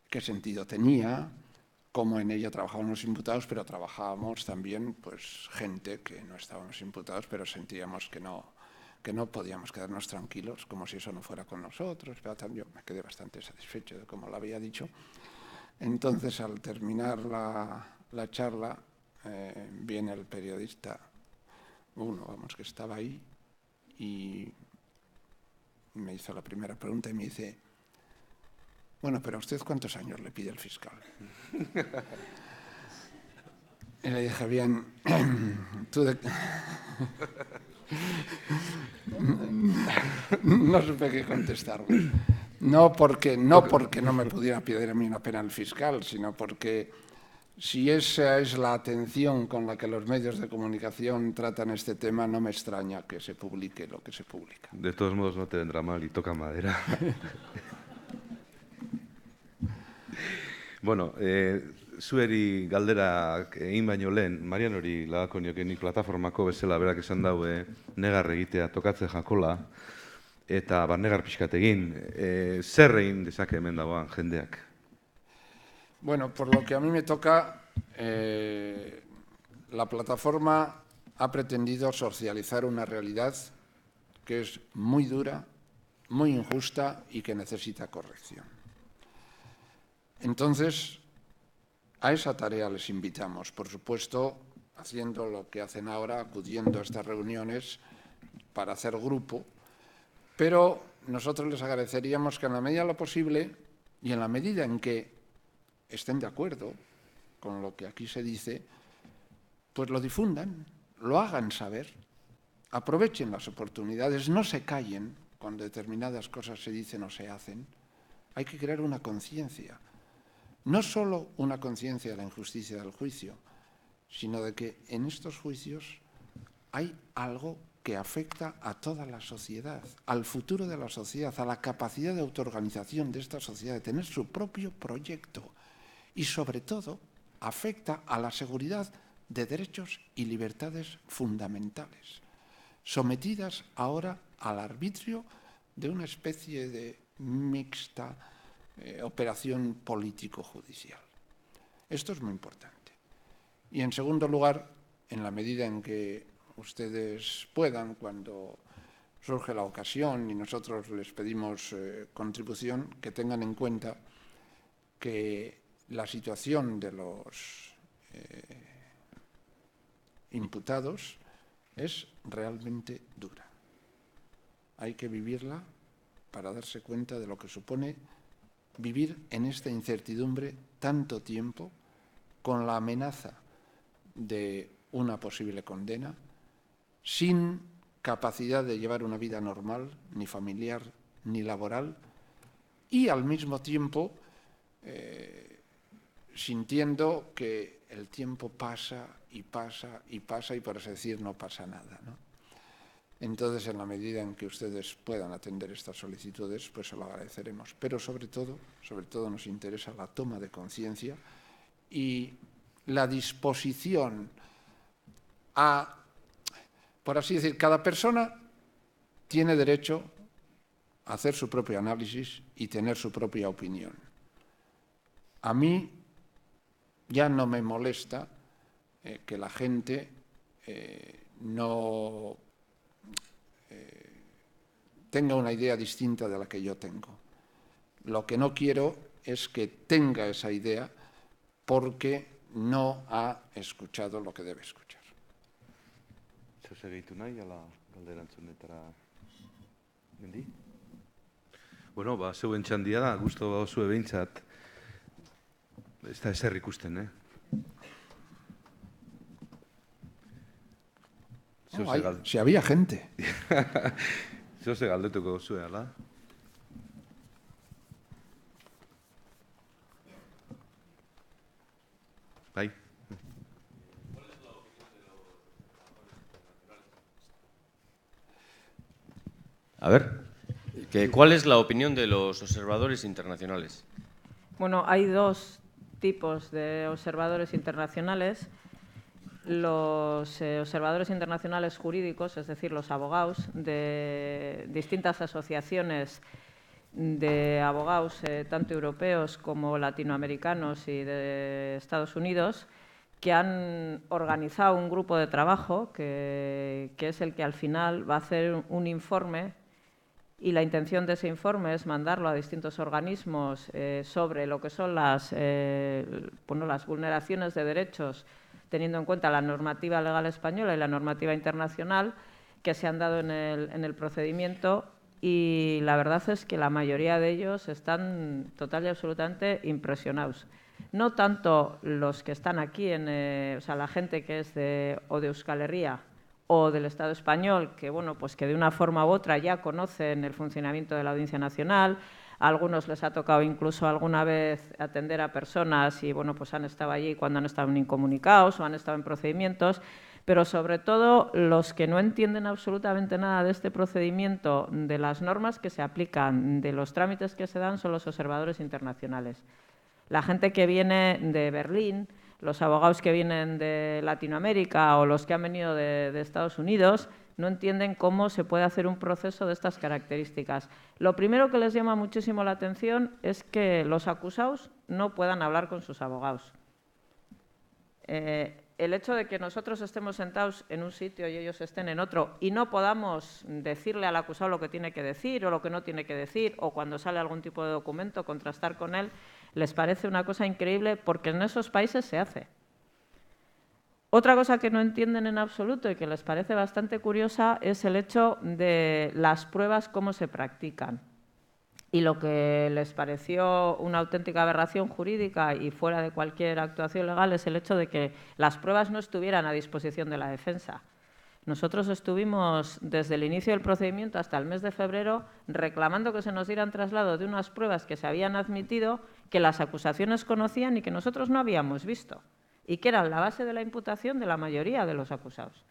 qué sentido tenía, cómo en ella trabajaban los imputados, pero trabajábamos también, pues, gente que no estábamos imputados, pero sentíamos que no podíamos quedarnos tranquilos, como si eso no fuera con nosotros. Pero yo me quedé bastante satisfecho de cómo lo había dicho. Entonces, al terminar la charla, viene el periodista, que estaba ahí, y me hizo la primera pregunta y me dice: bueno, pero ¿a usted cuántos años le pide el fiscal? Y le dije: bien, tú no supe qué contestarle. No porque no me pudiera pedir a mí una pena el fiscal, sino porque si esa es la atención con la que los medios de comunicación tratan este tema, no me extraña que se publique lo que se publica. De todos modos, no te vendrá mal y toca madera. Bueno, zueri galderak egin baino lehen, Marianori lagako nioke nik plataformako bezala berak esan daue negar egitea tokatze jakola, eta negar pixkat egin, zer egin dezake hemen dagoan jendeak? Bueno, por lo que a mí me toca, la plataforma ha pretendido socializar una realidad que es muy dura, muy injusta y que necesita corrección. Entonces, a esa tarea les invitamos, por supuesto, haciendo lo que hacen ahora, acudiendo a estas reuniones para hacer grupo, pero nosotros les agradeceríamos que en la medida de lo posible y en la medida en que estén de acuerdo con lo que aquí se dice, pues lo difundan, lo hagan saber, aprovechen las oportunidades, no se callen cuando determinadas cosas se dicen o se hacen. Hay que crear una conciencia, no solo una conciencia de la injusticia del juicio, sino de que en estos juicios hay algo que afecta a toda la sociedad, al futuro de la sociedad, a la capacidad de autoorganización de esta sociedad, de tener su propio proyecto y, sobre todo, afecta a la seguridad de derechos y libertades fundamentales, sometidas ahora al arbitrio de una especie de mixta operación político-judicial. Esto es muy importante. Y, en segundo lugar, en la medida en que ustedes puedan, cuando surge la ocasión y nosotros les pedimos contribución, que tengan en cuenta que la situación de los imputados es realmente dura. Hay que vivirla para darse cuenta de lo que supone vivir en esta incertidumbre tanto tiempo, con la amenaza de una posible condena, sin capacidad de llevar una vida normal, ni familiar, ni laboral, y al mismo tiempo sintiendo que el tiempo pasa y pasa y pasa y, por así decir, no pasa nada, ¿no? Entonces, en la medida en que ustedes puedan atender estas solicitudes, pues se lo agradeceremos. Pero sobre todo nos interesa la toma de conciencia y la disposición a, por así decir, cada persona tiene derecho a hacer su propio análisis y tener su propia opinión. A mí ya no me molesta que la gente no tenga una idea distinta de la que yo tengo. Lo que no quiero es que tenga esa idea porque no ha escuchado lo que debe escuchar. Zer gehitu nahi, ala galdera entzunetara mendi? Bueno, zeuen txandia da, gusto bauzue behintzat. Ez da ezer ikusten, Si había gente. Zeo ze galdetuko zue, ala? Bai? A ver, ¿cuál es la opinión de los observadores internacionales? Bueno, hay dos tipos de observadores internacionales. Los observadores internacionales jurídicos, es decir, los abogados de distintas asociaciones de abogados, tanto europeos como latinoamericanos y de Estados Unidos, que han organizado un grupo de trabajo que es el que al final va a hacer un informe, y la intención de ese informe es mandarlo a distintos organismos sobre lo que son las vulneraciones de derechos, teniendo en cuenta la normativa legal española y la normativa internacional que se han dado en el procedimiento, y la verdad es que la mayoría de ellos están total y absolutamente impresionados. No tanto los que están aquí, o sea, la gente que es de Euskal Herria o del Estado español, que, bueno, pues que de una forma u otra ya conocen el funcionamiento de la Audiencia Nacional. A algunos les ha tocado incluso alguna vez atender a personas y, bueno, pues han estado allí cuando han estado incomunicados o han estado en procedimientos, pero sobre todo los que no entienden absolutamente nada de este procedimiento, de las normas que se aplican, de los trámites que se dan, son los observadores internacionales. La gente que viene de Berlín, los abogados que vienen de Latinoamérica o los que han venido de Estados Unidos, no entienden cómo se puede hacer un proceso de estas características. Lo primero que les llama muchísimo la atención es que los acusados no puedan hablar con sus abogados. El hecho de que nosotros estemos sentados en un sitio y ellos estén en otro y no podamos decirle al acusado lo que tiene que decir o lo que no tiene que decir, o cuando sale algún tipo de documento, contrastar con él, les parece una cosa increíble, porque en esos países se hace. Otra cosa que no entienden en absoluto y que les parece bastante curiosa es el hecho de las pruebas, cómo se practican. Y lo que les pareció una auténtica aberración jurídica y fuera de cualquier actuación legal es el hecho de que las pruebas no estuvieran a disposición de la defensa. Nosotros estuvimos desde el inicio del procedimiento hasta el mes de febrero reclamando que se nos dieran traslado de unas pruebas que se habían admitido, que las acusaciones conocían y que nosotros no habíamos visto, y que eran la base de la imputación de la mayoría de los acusados.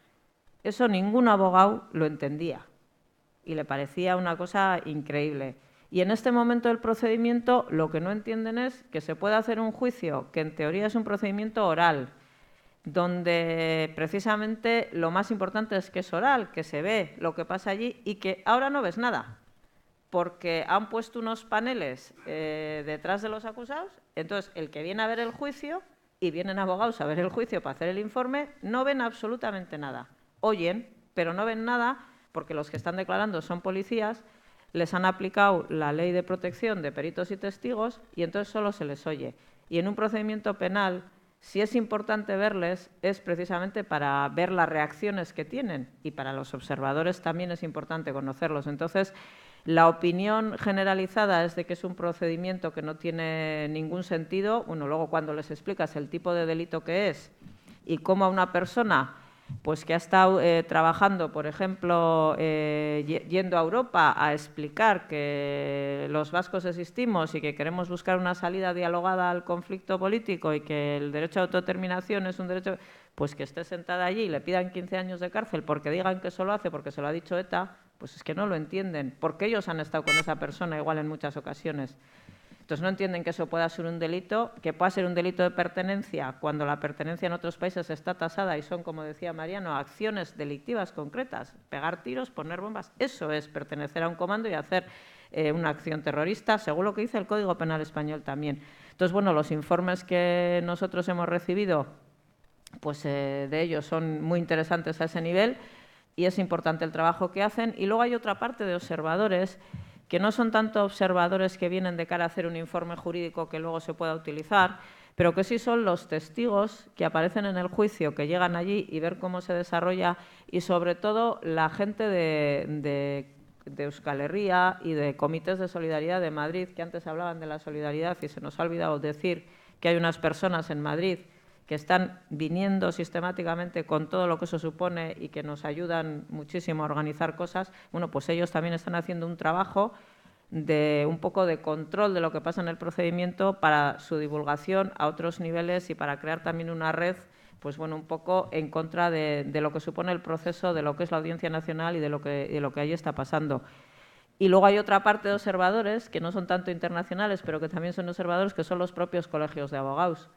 Eso ningún abogado lo entendía y le parecía una cosa increíble. Y en este momento del procedimiento lo que no entienden es que se puede hacer un juicio que en teoría es un procedimiento oral, donde precisamente lo más importante es que es oral, que se ve lo que pasa allí, y que ahora no ves nada, porque han puesto unos paneles detrás de los acusados. Entonces el que viene a ver el juicio, y vienen abogados a ver el juicio para hacer el informe, no ven absolutamente nada. Oyen, pero no ven nada, porque los que están declarando son policías, les han aplicado la ley de protección de peritos y testigos y entonces solo se les oye. Y en un procedimiento penal si es importante verles, es precisamente para ver las reacciones que tienen, y para los observadores también es importante conocerlos. Entonces, la opinión generalizada es de que es un procedimiento que no tiene ningún sentido. Bueno, luego cuando les explicas el tipo de delito que es y cómo a una persona pues que ha estado trabajando, por ejemplo, yendo a Europa a explicar que los vascos existimos y que queremos buscar una salida dialogada al conflicto político y que el derecho a autodeterminación es un derecho, pues que esté sentada allí y le pidan 15 años de cárcel porque digan que eso lo hace porque se lo ha dicho ETA, pues es que no lo entienden, porque ellos han estado con esa persona igual en muchas ocasiones. Entonces no entienden que eso pueda ser un delito, que pueda ser un delito de pertenencia cuando la pertenencia en otros países está tasada y son, como decía Mariano, acciones delictivas concretas, pegar tiros, poner bombas, eso es pertenecer a un comando y hacer una acción terrorista, según lo que dice el Código Penal español también. Entonces, bueno, los informes que nosotros hemos recibido, pues de ellos son muy interesantes a ese nivel y es importante el trabajo que hacen. Y luego hay otra parte de observadores que no son tanto observadores que vienen de cara a hacer un informe jurídico que luego se pueda utilizar, pero que sí son los testigos que aparecen en el juicio, que llegan allí y ver cómo se desarrolla, y sobre todo la gente de Euskal Herria y de comités de solidaridad de Madrid, que antes hablaban de la solidaridad y se nos ha olvidado decir que hay unas personas en Madrid que están viniendo sistemáticamente con todo lo que eso supone y que nos ayudan muchísimo a organizar cosas. Bueno, pues ellos también están haciendo un trabajo de un poco de control de lo que pasa en el procedimiento para su divulgación a otros niveles y para crear también una red, pues bueno, un poco en contra de lo que supone el proceso, de lo que es la Audiencia Nacional y de lo que ahí está pasando. Y luego hay otra parte de observadores que no son tanto internacionales, pero que también son observadores, que son los propios colegios de abogados.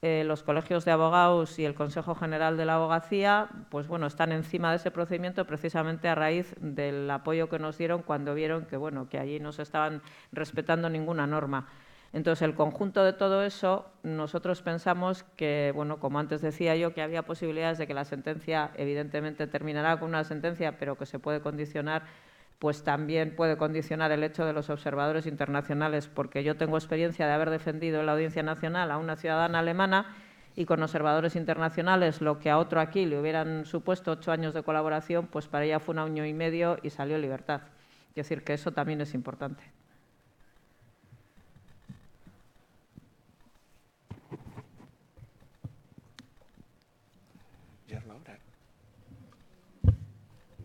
Los colegios de abogados y el Consejo General de la Abogacía, pues bueno, están encima de ese procedimiento precisamente a raíz del apoyo que nos dieron cuando vieron que, bueno, que allí no se estaban respetando ninguna norma. Entonces, el conjunto de todo eso, nosotros pensamos que, bueno, como antes decía yo, que había posibilidades de que la sentencia, evidentemente, terminará con una sentencia, pero que se puede condicionar, pues también puede condicionar el hecho de los observadores internacionales, porque yo tengo experiencia de haber defendido en la Audiencia Nacional a una ciudadana alemana y con observadores internacionales lo que a otro aquí le hubieran supuesto 8 años de colaboración, pues para ella fue 1 año y medio y salió en libertad. Es decir, que eso también es importante.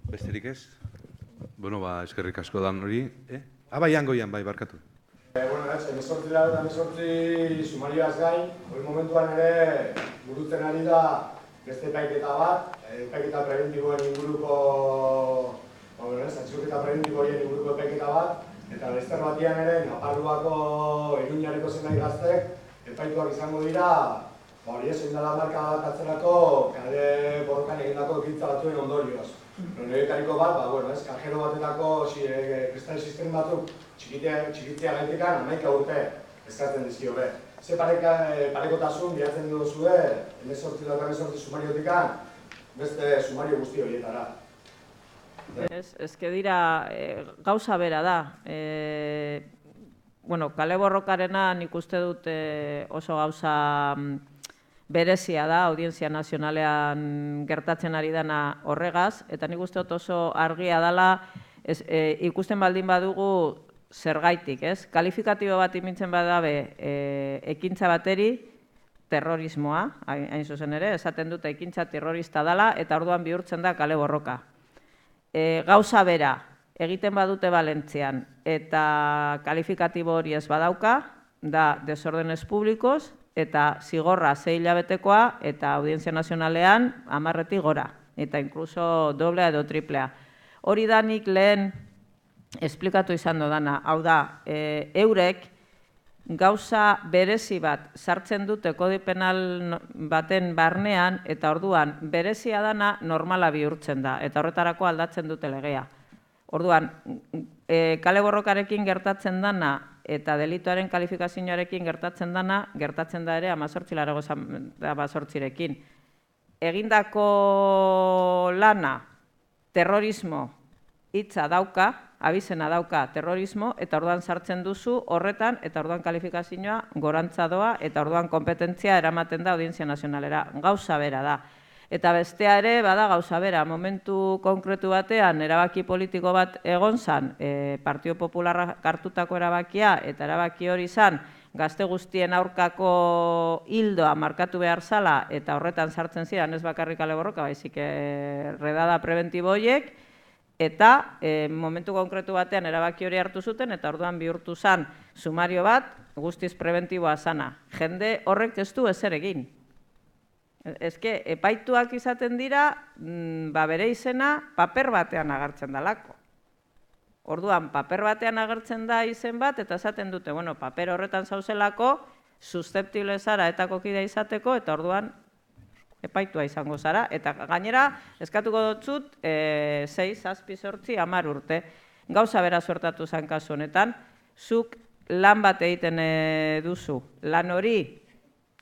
Besterik ez? Bueno, eskerrik asko dan hori. Bai, goian, bai, barkatu. Bueno, emesortzi da eta emesortzi sumarioaz gain, hori momentuan ere burutzen ari da beste epaiketa bat, epaiketa preventiboen inguruko, atxiloketa preventiboen inguruko epaiketa bat, eta beste batian ere Nafarroako Iruñareko zenbait gaztek epaituak izango dira, hori ez, indala marka bat atzerako kale borrokan egindako ekintza batzuen ondorioz. Noretariko bat, bueno, ez, kajero batetako kristal sistem batzuk txikitzea gaitekan 11 urte eskatzen dizkio be. Ze parekotasun bilatzen duzue, 18 sumariotikan, beste sumario guzti horietara. Ez que dira, gauza bera da. Bueno, kale borrokarena nik uste dut oso gauza berezia da, Audientzia Nazionalean gertatzen ari dana horregaz, eta nik uste dut oso argia dela, ikusten baldin badugu zergaitik, ez? Kalifikatibo bat imintzen badabe ekintza bateri, terrorismoa, hain zuzen ere, esaten dute ekintza terrorista dela, eta orduan bihurtzen da kale borroka. Gauza bera, egiten badute Valentzian, eta kalifikatibo hori ez badauka, da desórdenes públicos, eta zigorra 6 hilabetekoa, eta Audientzia Nazionalean 10 gora, eta inkluso doblea edo triplea. Hori da nik lehen esplikatu izan dodana, hau da, eurek gauza berezi bat sartzen dute kode penal baten barnean, eta orduan berezia dana normala bihurtzen da, eta horretarako aldatzen dute legea. Orduan, kale borrokarekin gertatzen dana, eta delituaren kalifikazioarekin gertatzen dana, gertatzen da ere 18/18rekin. Egindako lana, terrorismo, hitza dauka, abizena dauka terrorismo, eta orduan sartzen duzu horretan, eta orduan kalifikazioa gorantza doa, eta orduan kompetentzia eramaten da Audientzia Nazionalera. Gauza bera da. Eta bestea ere, bada gauza bera, momentu konkretu batean, erabaki politiko bat egon zan, Partido Popularra hartutako erabakia, eta erabaki hori zan, gazte guztien aurkako hildoa markatu behar zala, eta horretan sartzen ziren, ez bakarrik kale borroka, baizik redada preventibo horiek, eta momentu konkretu batean erabaki hori hartu zuten, eta orduan bihurtu zan sumario bat, guztiz preventiboa zana. Jende horrek ez du ezer egin. Ezke, epaituak izaten dira, bere izena paper batean agertzen dalako. Orduan, paper batean agertzen da izen bat, eta esaten dute, bueno, paper horretan zauzelako, susceptible zara etako kidea izateko, eta orduan, epaitua izango zara. Eta gainera, eskatuko dutzut, 6, 7, 8, 10 urte. Gauza bera suertatu zen kasu honetan, zuk lan bat egiten duzu, lan hori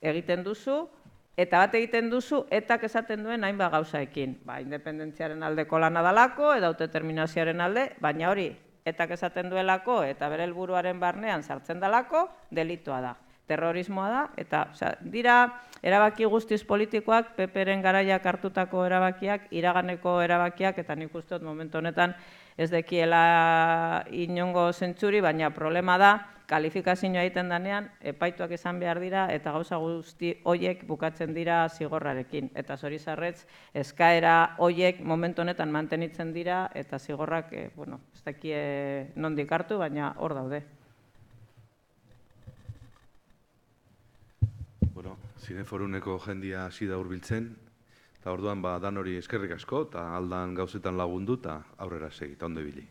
egiten duzu, eta bat egiten duzu, etak esaten duen hainbat gauzaekin. Independentziaren aldeko lana dalako, edo autodeterminazioaren alde, baina hori, etak esaten duelako, eta bere helburuaren barnean sartzen dalako, delitua da. Terrorismoa da, eta dira erabaki guztiz politikoak, PPren garaiak hartutako erabakiak, iraganeko erabakiak, eta nik uste dut momentu honetan ez dekiela inongo zentzuri, baina problema da, kalifikazioa egiten danean, epaituak izan behar dira, eta gauza guzti horiek bukatzen dira zigorrarekin. Eta zorizarretz, eskaera horiek momentu honetan mantenitzen dira, eta zigorrak, ez dakie nondik hartu, baina hor daude. Zineforuneko jendia hasi da hurbiltzen, eta orduan dan hori eskerrik asko, eta aldan gauzetan lagundu, eta aurrera segi, eta ondo ibili.